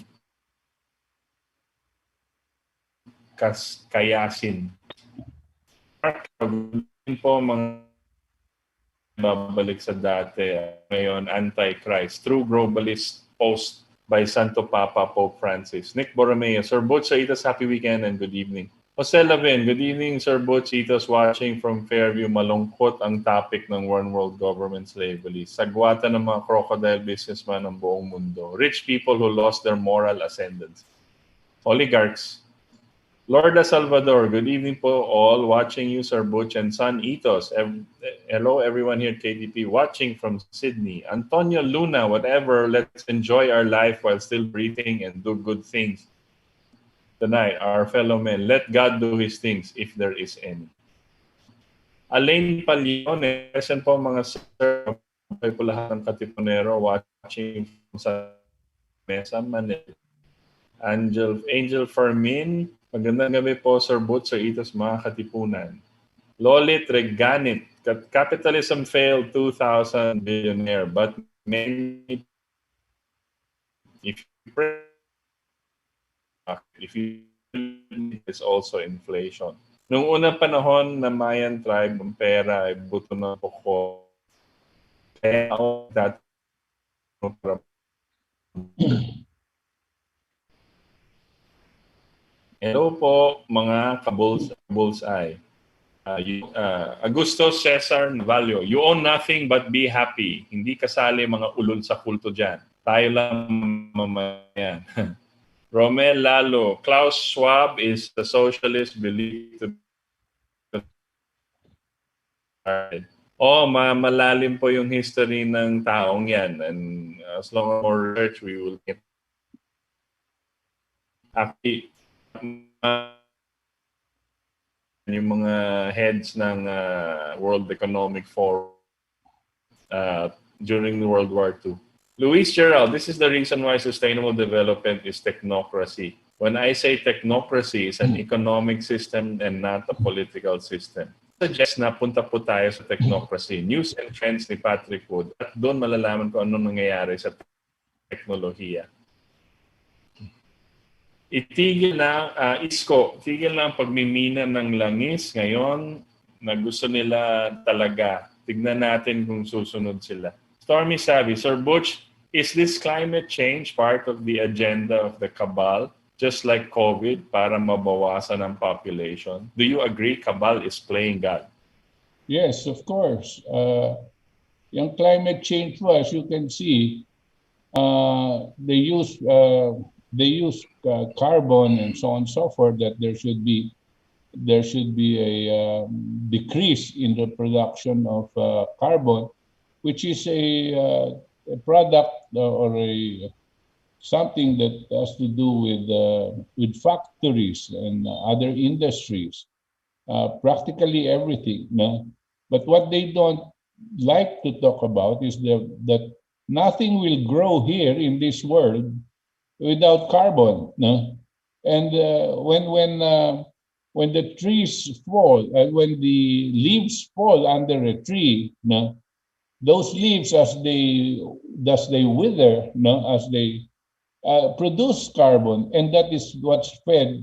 kayasin. Po mga babalik sa dati. Ngayon, Antichrist. True Globalist post by Santo Papa Pope Francis. Nick Borromeo. Sir Butch Saitas, happy weekend and good evening. Jose Lavin, good evening, Sir Butch Saitas, watching from Fairview. Malungkot ang topic ng One World Government Slavery. Sagwata ng mga crocodile businessman ng buong mundo. Rich people who lost their moral ascendance. Oligarchs. Lorda Salvador, good evening po all. Watching you, Sir Butch and Son Itos. Hello everyone here at KDP. Watching from Sydney. Antonio Luna, whatever, let's enjoy our life while still breathing and do good things. Tonight, our fellow men, let God do His things if there is any. Alain Palione, present po mga sir, po lahat ng Katipunero watching sa Mesa, Manila. Angel Fermin, magandang gabi po, Sir Butch, Sir Itos, mga Katipunan. Lolit Reganit, capitalism failed 2,000 billionaire, but many, if you is also inflation. Noong unang panahon na Mayan tribe, ang pera ay buto ng poko. Kaya ako dati hello po mga ka-bullseye. Augusto Cesar Navalio, you own nothing but be happy. Hindi kasali mga ulol sa kulto dyan. Tayo lang mamayan. Romel Lalo, Klaus Schwab is the socialist believed to be. Malalim po yung history ng taong yan. And as long as more research, we will get actually yung mga heads ng World Economic Forum during World War II. Luis Gerald, this is the reason why sustainable development is technocracy. When I say technocracy, it's an economic system and not a political system. Suggest na punta po tayo sa technocracy. News and Trends ni Patrick Wood. At doon malalaman ko anong nangyayari sa teknolohiya. Itigil na, tigil na ang pagmimina ng langis ngayon na gusto nila talaga. Tignan natin kung susunod sila. Stormy Savvy, Sir Butch, is this climate change part of the agenda of the cabal, just like COVID, para mabawasan ang population? Do you agree cabal is playing God? Yes, of course. Yung climate change, as you can see, they use carbon and so on and so forth, that there should be a decrease in the production of carbon, which is a product or a something that has to do with factories and other industries, practically everything. No? But what they don't like to talk about is that nothing will grow here in this world without carbon. No? And when the trees fall, when the leaves fall under a tree, no, those leaves as they wither, no, as they produce carbon, and that is what's fed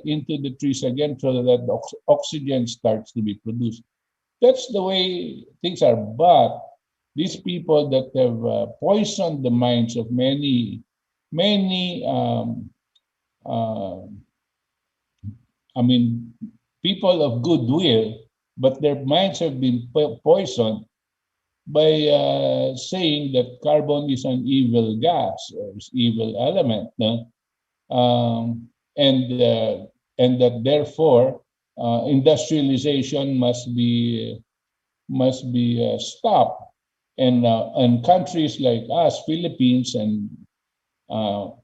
into the trees again, so that oxygen starts to be produced. That's the way things are. But these people that have poisoned the minds of many people of goodwill, but their minds have been poisoned by saying that carbon is an evil gas or is evil element, no? And that therefore industrialization must be stopped, and countries like us, Philippines, and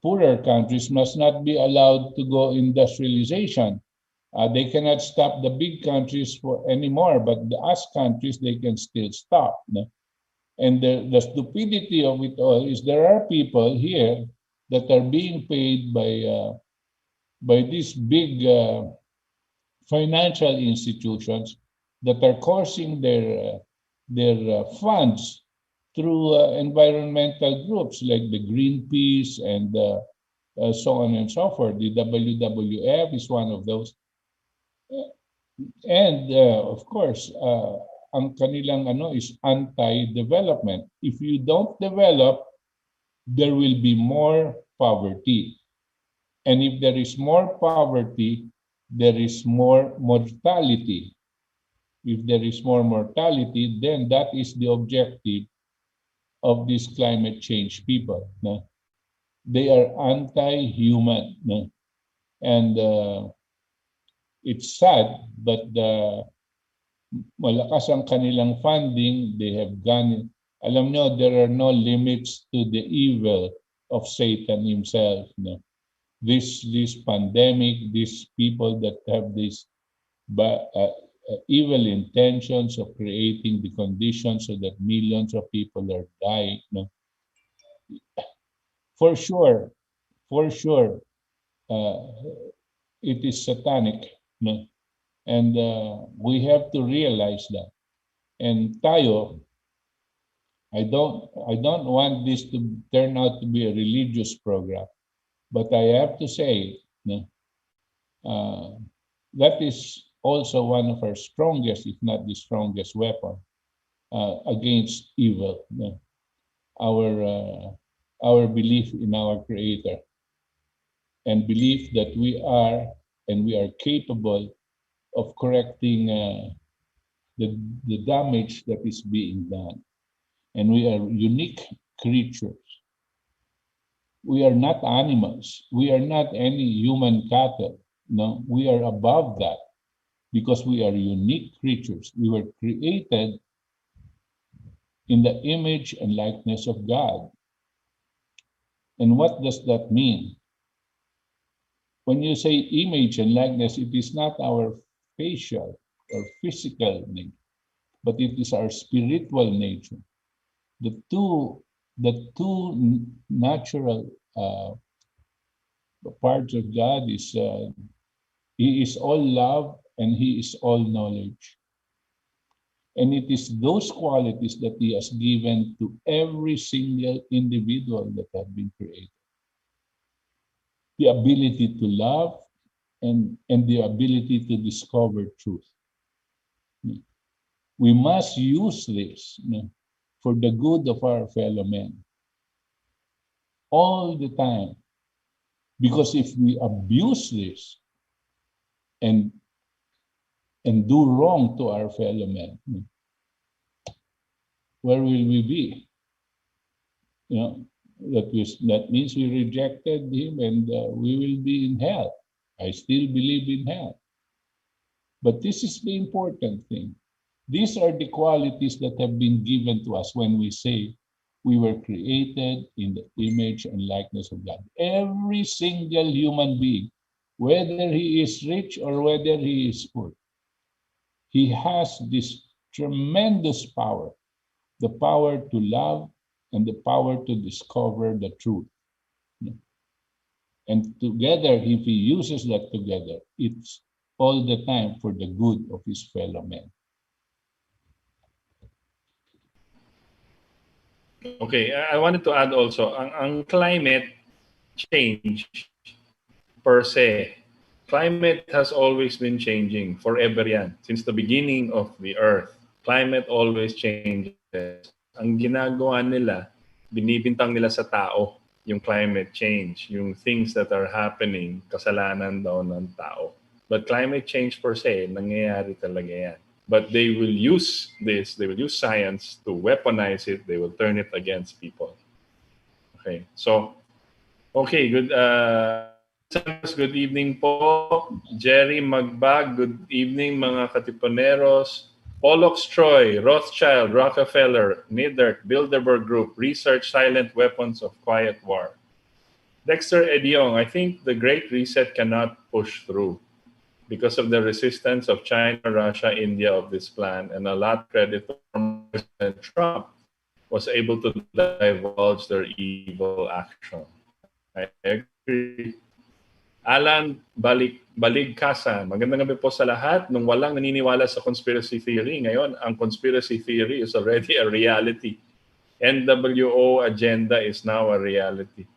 poorer countries must not be allowed to go industrialization. They cannot stop the big countries for anymore, but the us countries they can still stop. No? And the stupidity of it all is there are people here that are being paid by these big financial institutions that are coursing their funds through environmental groups like the Greenpeace and so on and so forth. The WWF is one of those. And of course, ang kanilang is anti-development. If you don't develop, there will be more poverty. And if there is more poverty, there is more mortality. If there is more mortality, then that is the objective of these climate change people. No? They are anti-human. No? And it's sad, but malakas ang kanilang funding. They have gone. Alam nyo, there are no limits to the evil of Satan himself. No? This pandemic, these people that have these evil intentions of creating the conditions so that millions of people are dying. No? For sure, it is satanic. No? And we have to realize that. And tayo, I don't want this to turn out to be a religious program, but I have to say, no, that is also one of our strongest, if not the strongest weapon against evil. No? Our belief in our Creator, and belief that we are capable of correcting the damage that is being done. And we are unique creatures. We are not animals. We are not any human cattle. No, we are above that because we are unique creatures. We were created in the image and likeness of God. And what does that mean? When you say image and likeness, it is not our facial or physical nature, but it is our spiritual nature. The two natural parts of God is He is all love and He is all knowledge. And it is those qualities that He has given to every single individual that have been created. The ability to love and the ability to discover truth. We must use this for the good of our fellow men all the time. Because if we abuse this and do wrong to our fellow men, where will we be? That means we rejected Him, and we will be in hell. I still believe in hell. But this is the important thing. These are the qualities that have been given to us when we say we were created in the image and likeness of God. Every single human being, whether he is rich or whether he is poor, he has this tremendous power, the power to love and the power to discover the truth. And together, if he uses that together, it's all the time for the good of his fellow men. Okay, I wanted to add also, ang climate change per se, climate has always been changing forever yan. Since the beginning of the earth, climate always changes. Ang ginagawa nila, binibintang nila sa tao yung climate change, yung things that are happening, kasalanan daw ng tao. But climate change per se, nangyayari talaga yan. But they will use this, they will use science to weaponize it, they will turn it against people. Okay, so, okay, good. Good evening po. Jerry Magbag, good evening mga Katipuneros. Pollux Troy, Rothschild, Rockefeller, Nidert, Bilderberg Group, research silent weapons of quiet war. Dexter Ediong, I think the Great Reset cannot push through because of the resistance of China, Russia, India of this plan, and a lot credit to President Trump was able to divulge their evil action. I agree. Alan Baligkasan, magandang gabi po sa lahat. Nung walang naniniwala sa conspiracy theory, ngayon ang conspiracy theory is already a reality. NWO agenda is now a reality.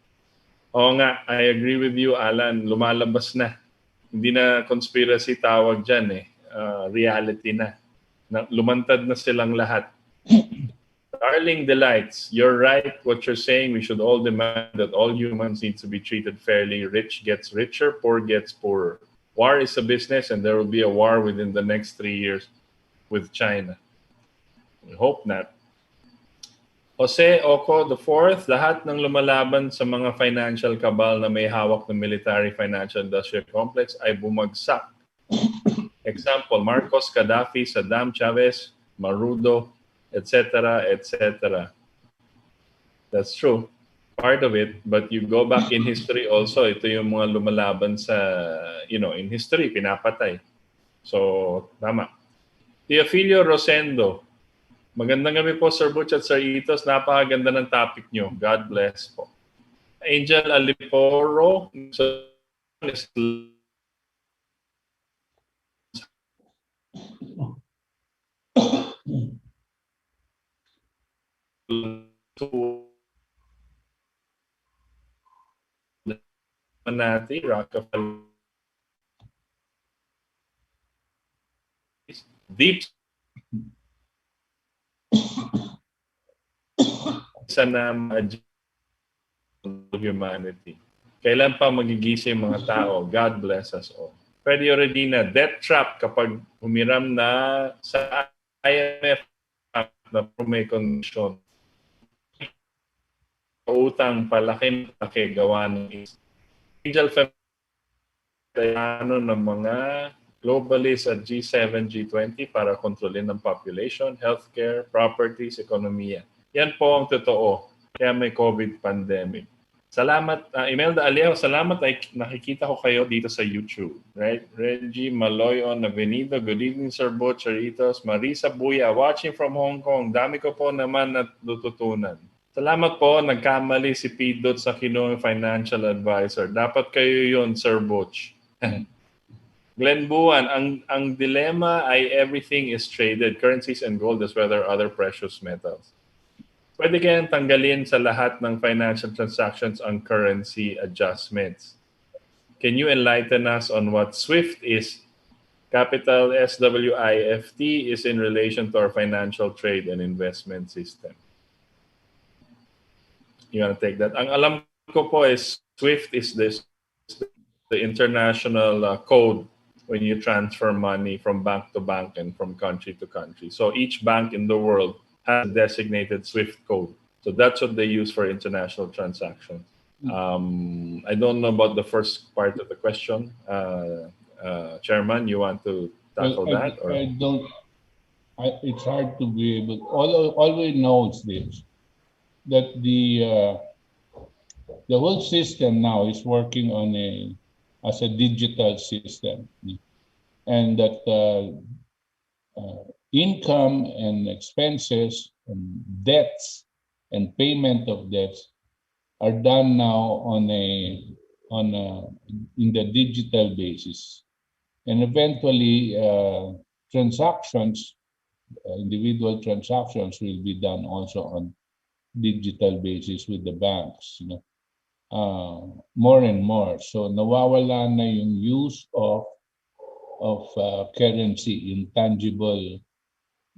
Oo nga, I agree with you, Alan. Lumalabas na. Hindi na conspiracy tawag dyan eh. Reality na. Lumantad na silang lahat. Darling Delights, you're right what you're saying. We should all demand that all humans need to be treated fairly. Rich gets richer, poor gets poorer. War is a business and there will be a war within the next 3 years with China. We hope not. Jose Oco IV, lahat ng lumalaban sa mga financial cabal na may hawak ng military financial industrial complex ay bumagsak. Example, Marcos, Gaddafi, Saddam, Chavez, Marudo, etc., etc. That's true. Part of it, but you go back in history also, ito yung mga lumalaban sa, in history, pinapatay. So, tama. Teofilio Rosendo, magandang gabi po, Sir Butch at Sir Itos. Napakaganda ng topic nyo. God bless po. Angel Aliporo, Manati, Rockefeller, deep sana humanity. Kailan pa magigising mga tao? God bless us all. Freddie Oredina, death trap kapag humiram na sa IMF na may kondisyon. Utang palaki gawa ng Angel Feminino ng mga globalists at G7, G20 para kontrolin ng population, healthcare, properties, ekonomiya. Yan po ang totoo. Kaya may COVID pandemic. Salamat, Imelda Alejo, salamat ay nakikita ko kayo dito sa YouTube. Right? Reggie Maloyon Avenido, good evening Sir Butch, Charitos. Marisa Buya, watching from Hong Kong. Dami ko po naman natututunan. Salamat po, nagkamali si Pidot sa kinuha financial advisor. Dapat kayo yun, Sir Butch. Glenn Buwan, ang dilemma ay everything is traded, currencies and gold as well as other precious metals. Pwede kayang tanggalin sa lahat ng financial transactions ang currency adjustments. Can you enlighten us on what SWIFT is? Capital SWIFT is in relation to our financial trade and investment system. You want to take that? Ang alam ko po is SWIFT is the international code when you transfer money from bank to bank and from country to country. So each bank in the world has a designated SWIFT code. So that's what they use for international transactions. I don't know about the first part of the question. Chairman, you want to tackle that? Or? I don't. It's hard to be able. All we know is this: that the whole system now is working on as a digital system, and that income and expenses and debts and payment of debts are done now in the digital basis, and eventually transactions, individual transactions, will be done also on digital basis with the banks, more and more. So nawawala na yung use of currency, intangible,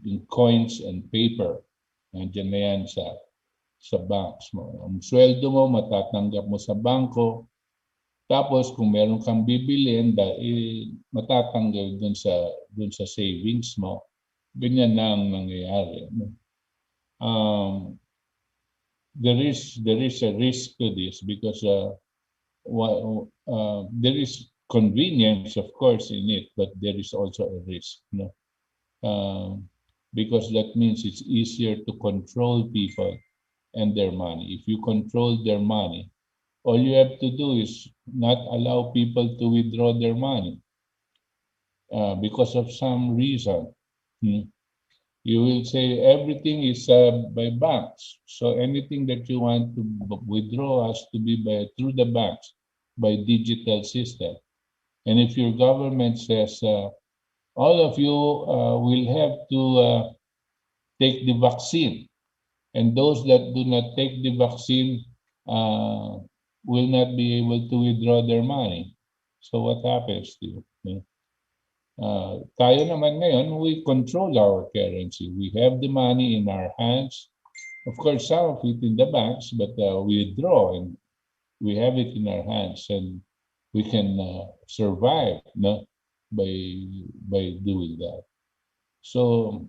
in coins and paper. Nandiyan na yan sa banks mo. Ang sweldo mo, matatanggap mo sa bangko. Tapos kung meron kang bibilin, matatanggal dun sa savings mo. Ganyan na ang nangyayari. There is a risk to this because there is convenience, of course, in it, but there is also a risk, because that means it's easier to control people and their money. If you control their money, all you have to do is not allow people to withdraw their money because of some reason. You will say everything is by banks. So anything that you want to withdraw has to be through the banks, by digital system. And if your government says all of you will have to take the vaccine, and those that do not take the vaccine will not be able to withdraw their money. So what happens to you? Tayo naman ngayon, we control our currency. We have the money in our hands. Of course, some of it in the banks, but we withdraw and we have it in our hands, and we can survive by doing that. So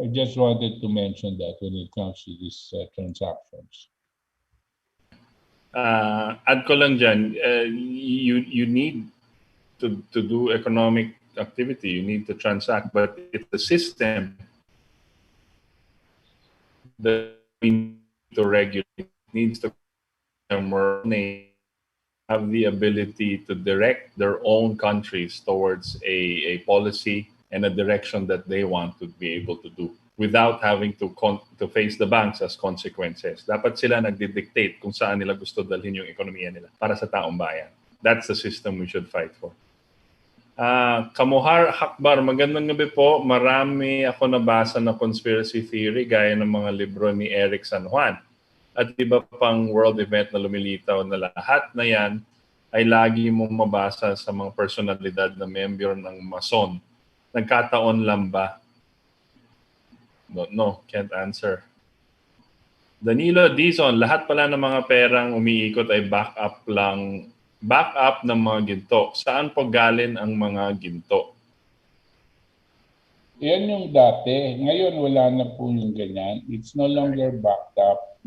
I just wanted to mention that when it comes to these transactions. Add ko lang dyan, you need to do economic activity, you need to transact, but it's the system that we need to regulate, needs to have the ability to direct their own countries towards a policy and a direction that they want to be able to do without having to face the banks as consequences. Dapat sila nagdidictate kung saan nila gusto dalhin yung ekonomiya nila para sa taong bayan. That's the system we should fight for. Kamuhar Hakbar, magandang gabi po. Marami ako nabasa na conspiracy theory gaya ng mga libro ni Eric San Juan at iba pang world event na lumilitaw na lahat na yan ay lagi mong mabasa sa mga personalidad na member ng Mason. Nagkataon lang ba? No, can't answer. Danilo Dizon, lahat pala ng mga perang umiikot ay backup ng mga ginto. Saan po galing ang mga ginto? Yan yung dati. Ngayon wala na po yung ganyan. It's no longer backed up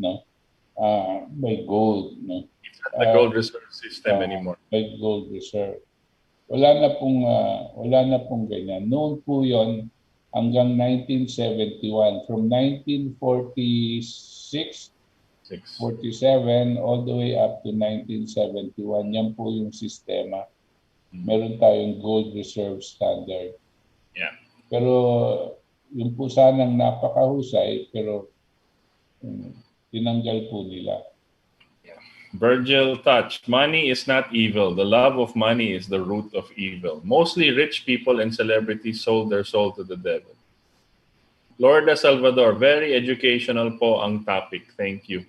by gold. It's not the gold reserve system anymore. By gold reserve. Wala na pong ganyan. Noon po yon hanggang 1971. From 1946, 47, all the way up to 1971. Yan po yung sistema. Meron tayong gold reserve standard. Yeah. Pero yung po sanang napakahusay, pero tinanggal po nila. Virgil Touch, money is not evil. The love of money is the root of evil. Mostly rich people and celebrities sold their soul to the devil. Lorda Salvador, very educational po ang topic. Thank you.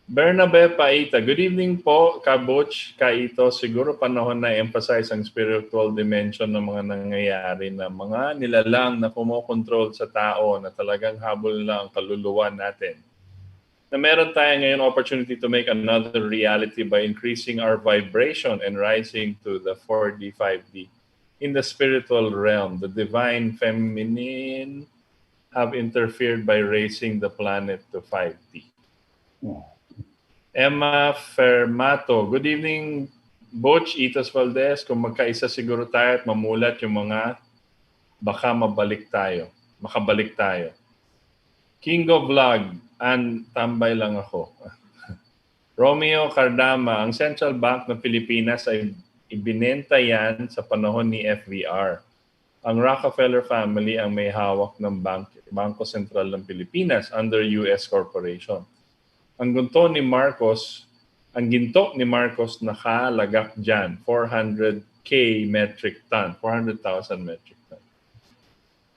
Bernabe Paita, good evening po, Butch, Kaito. Siguro panahon na emphasize ang spiritual dimension ng mga nangyayari na mga nilalang na kumokontrol sa tao na talagang habol lang ang kaluluwa natin. Na meron tayo ngayon opportunity to make another reality by increasing our vibration and rising to the 4D, 5D. In the spiritual realm, the divine feminine have interfered by raising the planet to 5D. Emma Fermato, good evening, Butch, Itos Valdes. Kung magkaisa siguro tayo at mamulat yung mga makabalik tayo. Kingo Vlog, tambay lang ako. Romeo Cardama, ang Central Bank ng Pilipinas ay ibinenta yan sa panahon ni FVR. Ang Rockefeller family ang may hawak ng Bangko Sentral ng Pilipinas under US Corporation. Ang ginto ni Marcos nakalagak dyan, 400,000 metric ton, 400,000 metric ton.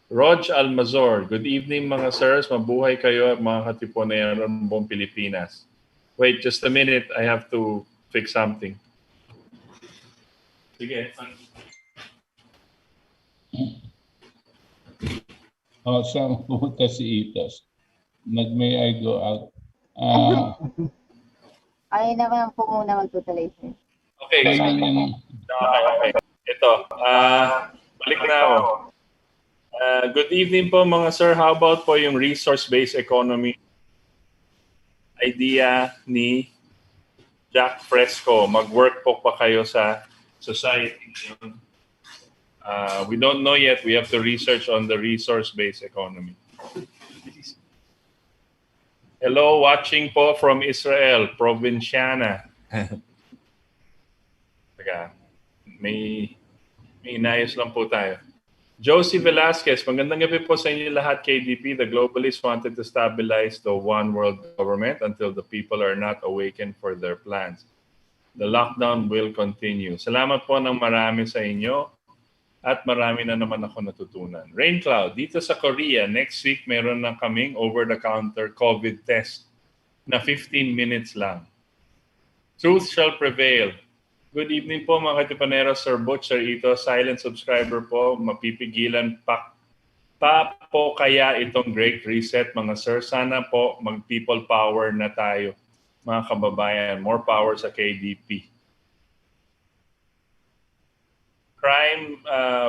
Rog Almazor, good evening mga sirs, mabuhay kayo at mga katipunero ng buong Pilipinas. Wait, just a minute, I have to fix something. Sige. Saan pumunta si Itos? May I go out? Ay naman po muna magtutuloy, sir. Okay. Ito, balik na ako. Good evening po mga sir. How about po yung resource-based economy idea ni Jack Fresco? Mag-work po pa kayo sa society. We don't know yet. We have to research on the resource-based economy. Hello, watching po from Israel, Provinciana. Teka, may inayos lang po tayo. Josie Velasquez, magandang gabi po sa inyo lahat, KDP. The globalists wanted to stabilize the one world government until the people are not awakened for their plans. The lockdown will continue. Salamat po ng marami sa inyo at marami na naman ako natutunan. Rain Cloud, dito sa Korea, next week meron na kaming over-the-counter COVID test na 15 minutes lang. Truth shall prevail. Good evening po mga katipanero, Sir Butch, Sir Ito, silent subscriber po, mapipigilan pa po kaya itong great reset mga sir. Sana po mag-people power na tayo mga kababayan. More power sa KDP. Crime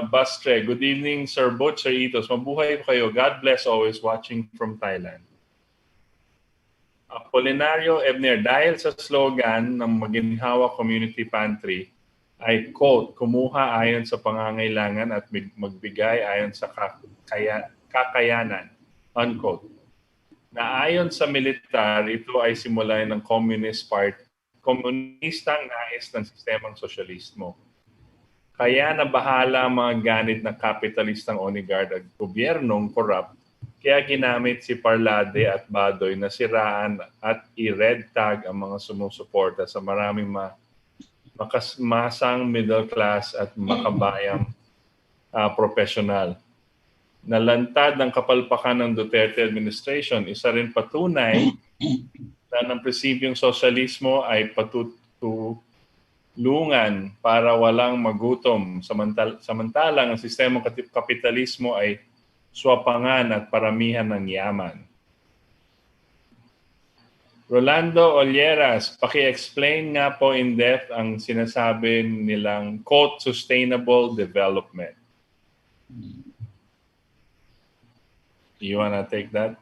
Bastre, good evening Sir Butch, Sir Itos. Mabuhay po kayo. God bless always, watching from Thailand. Apolinario Ebner, dahil sa slogan ng Maginhawa Community Pantry ay, quote, kumuha ayon sa pangangailangan at magbigay ayon sa kakayanan, unquote. Na ayon sa militar, ito ay simula ng komunistang nais ng sistemang sosyalismo. Kaya nabahala ang mga ganit ng kapitalistang onigard at gobyernong korap. Kaya ginamit si Parlade at Badoy na siraan at i-red tag ang mga sumusuporta sa maraming masang middle class at makabayang professional. Nalantad ng kapalpakan ng Duterte administration, isa rin patunay na ng prinsipyong sosyalismo ay patutulungan para walang magutom. Samantalang ang sistemang kapitalismo ay swapangan at paramihan ng yaman. Rolando Olieras, paki-explain nga po in depth ang sinasabi nilang quote, sustainable development. You wanna take that?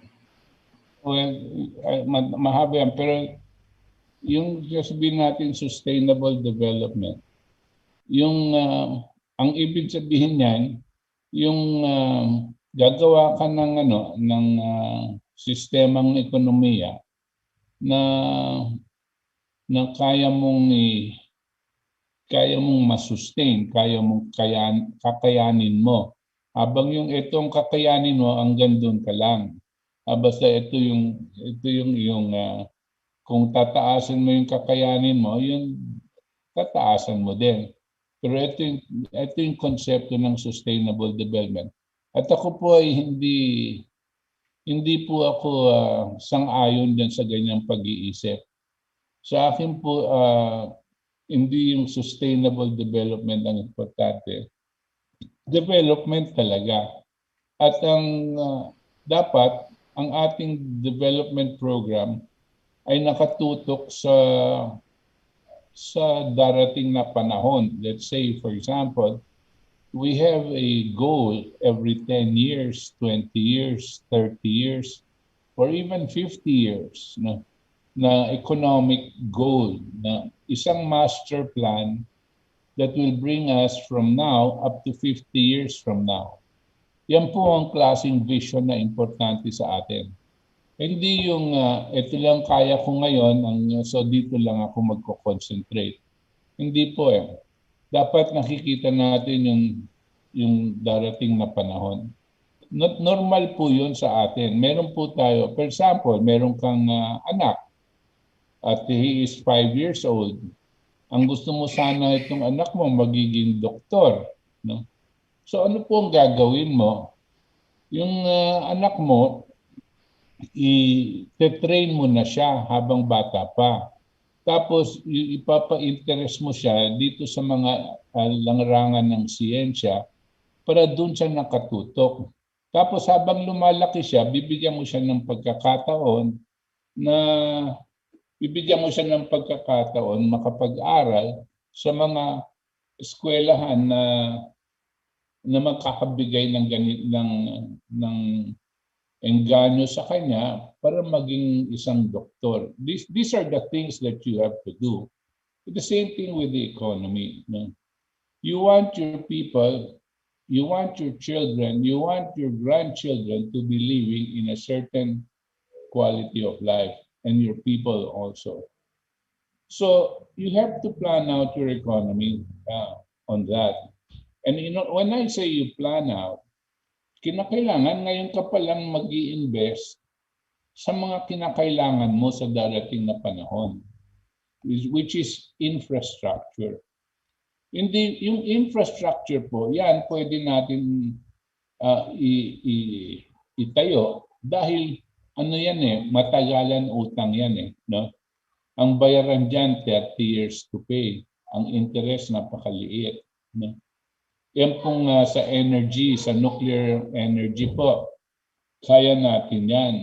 Well, mahaba yan. Pero yung sabihin natin sustainable development, yung ang ibig sabihin niyan, yung gagawa ka ng sistemang ekonomiya na kaya mong masustain, kaya mong kakayanin mo. Habang yung itong kakayanin mo hanggang doon ka lang. Basta ito yung kung tataasan mo yung kakayanin mo, yung tataasan mo din. Pero ito yung konsepto ng sustainable development. At ako po ay hindi po ako sang-ayon din sa ganyang pag-iisip. Sa akin po, hindi yung sustainable development ang importante. Development talaga. At dapat ang ating development program ay nakatutok sa darating na panahon. Let's say, for example, we have a goal every 10 years, 20 years, 30 years, or even 50 years na economic goal, na isang master plan that will bring us from now up to 50 years from now. Yan po ang klaseng vision na importante sa atin. Hindi yung ito lang kaya ko ngayon, so dito lang ako magko-concentrate. Hindi po eh. Dapat nakikita natin yung darating na panahon. Normal po yun sa atin. Meron po tayo, for example, meron kang anak at he is 5 years old. Ang gusto mo sana itong anak mo magiging doktor. No? So ano po ang gagawin mo? Yung anak mo, i-train mo na siya habang bata pa. Tapos ipapa-interest mo siya dito sa mga larangan ng siyensya para doon siya nakatutok. Tapos habang lumalaki siya, bibigyan mo siya ng pagkakataon makapag-aral sa mga eskwelahan na magkakabigay ng engganyo sa kanya para maging isang doktor. These are the things that you have to do. The same thing with the economy. No? You want your people, you want your children, you want your grandchildren to be living in a certain quality of life, and your people also. So you have to plan out your economy on that. And when I say you plan out, kinakailangan ngayon ka palang mag-i-invest sa mga kinakailangan mo sa darating na panahon, which is infrastructure. Hindi, yung infrastructure po, yan pwede natin itayo dahil yan matagalan utang yan no? Ang bayaran dyan, 30 years to pay. Ang interest napakaliit. No? Yan pong sa energy, sa nuclear energy po, kaya natin yan.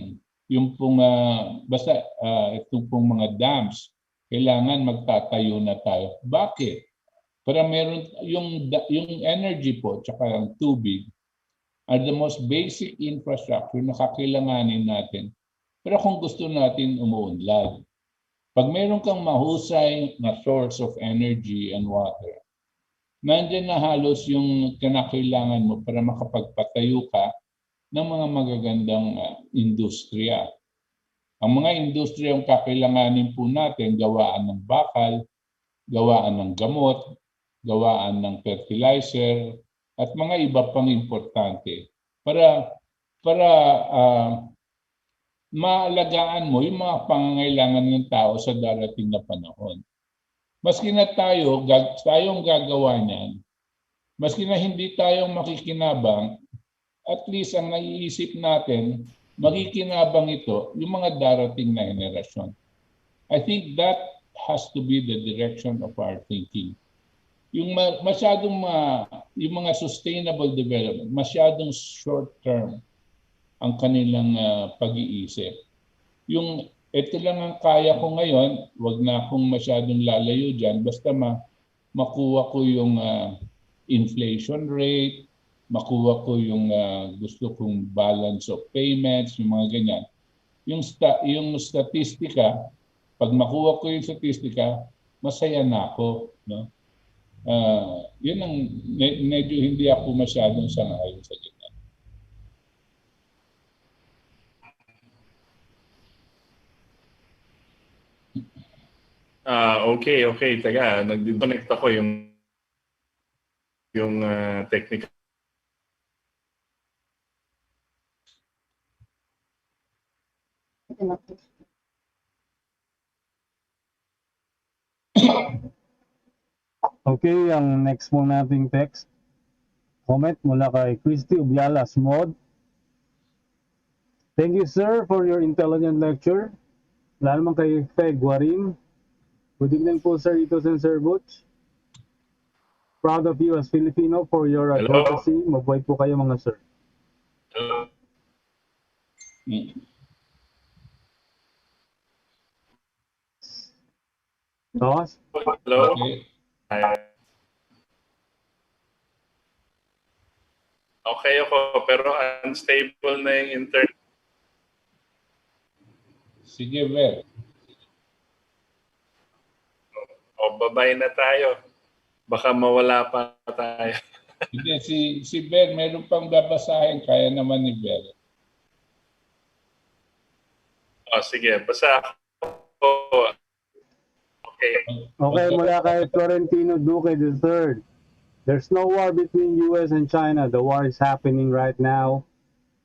Yung pong, basta itong pong mga dams, kailangan magtatayo na tayo. Bakit? Para meron, yung energy po, tsaka ang tubig, are the most basic infrastructure na kakailanganin natin. Pero kung gusto natin umuunlad, pag meron kang mahusay na source of energy and water, nandiyan na halos yung kinakailangan mo para makapagpatayo ka ng mga magagandang industriya. Ang mga industriya yung kakailanganin po natin, gawaan ng bakal, gawaan ng gamot, gawaan ng fertilizer, at mga iba pang importante para maalagaan mo yung mga pangangailangan ng tao sa darating na panahon. Maski na tayong gagawa niyan, maski na hindi tayong makikinabang, at least ang naiisip natin, makikinabang ito yung mga darating na henerasyon. I think that has to be the direction of our thinking. Yung yung mga sustainable development, masyadong short term ang kanilang pag-iisip. Yung ito lang ang kaya ko ngayon, wag na akong masyadong lalayo dyan, basta makuha ko yung inflation rate, makuha ko yung gusto kong balance of payments, yung mga ganyan. Yung statistika, pag makuha ko yung statistika, masaya na ako. No? Yun ang medyo hindi ako masyadong sangayon sa ganyan. Okay. Taga, nag-disconnect ako yung technical. Okay, ang next mo nating text, comment mula kay Christy Ubiala Smod. Thank you, sir, for your intelligent lecture. Lalo naman kay Feg Warin. Good evening po, sir, ito Sir Butch. Proud of you as Filipino for your advocacy. Mabuhay po kayo, mga sir. Hello. Tos? Hello. Okay ako, pero unstable na yung internet. Sige, Ver. Babay na tayo. Baka mawala pa tayo. Hindi, si Ben, meron pang babasahin, kaya naman ni Ben. sige. Basta ako. Okay. Okay, mula kay Florentino Duque III. There's no war between US and China. The war is happening right now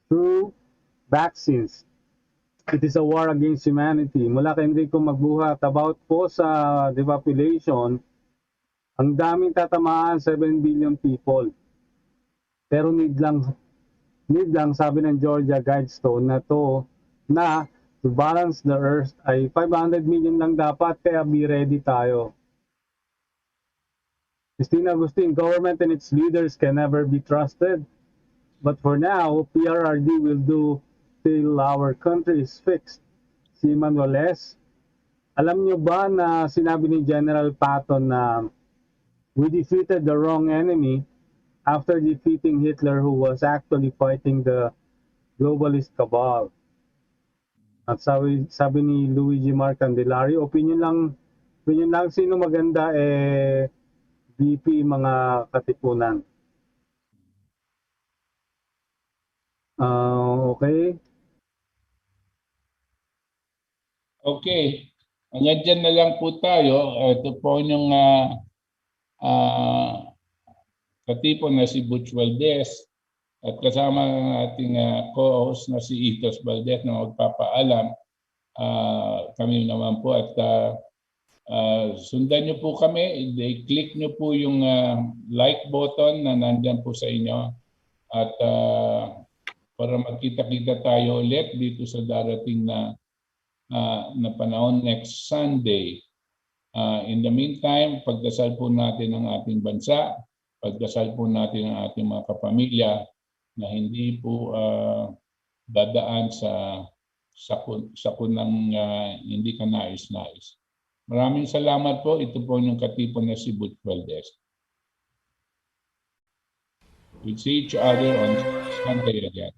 through vaccines. It is a war against humanity. Mula kay Enrico Magbuhat, about po sa depopulation, ang daming tatamaan, 7 billion people. Pero need lang sabi ng Georgia Guidestone na to to balance the earth ay 500 million lang dapat, kaya be ready tayo. Christina Agustin, government and its leaders can never be trusted. But for now, PRRD will do till our country is fixed. Si Manueles, alam nyo ba na sinabi ni General Patton na we defeated the wrong enemy after defeating Hitler, who was actually fighting the globalist cabal? At sabi ni Luigi Marcandelario, opinion lang sino maganda VP mga Katipunan. Okay. Okay. Hanggang dyan na lang po tayo. Ito po yung katipon na si Butch Valdes at kasama ng ating co-host na si Itos Valdes na magpapaalam. Kami naman po at sundan nyo po kami. I-click nyo po yung like button na nandyan po sa inyo at para magkita-kita tayo ulit dito sa darating na panahon next Sunday. In the meantime, pagdasal po natin ang ating bansa, pagdasal po natin ang ating mga kapamilya na hindi po dadaan sa sakunang hindi ka nais-nais. Maraming salamat po. Ito po yung katipon na si Butch Valdes. We'll see each other on Sunday again.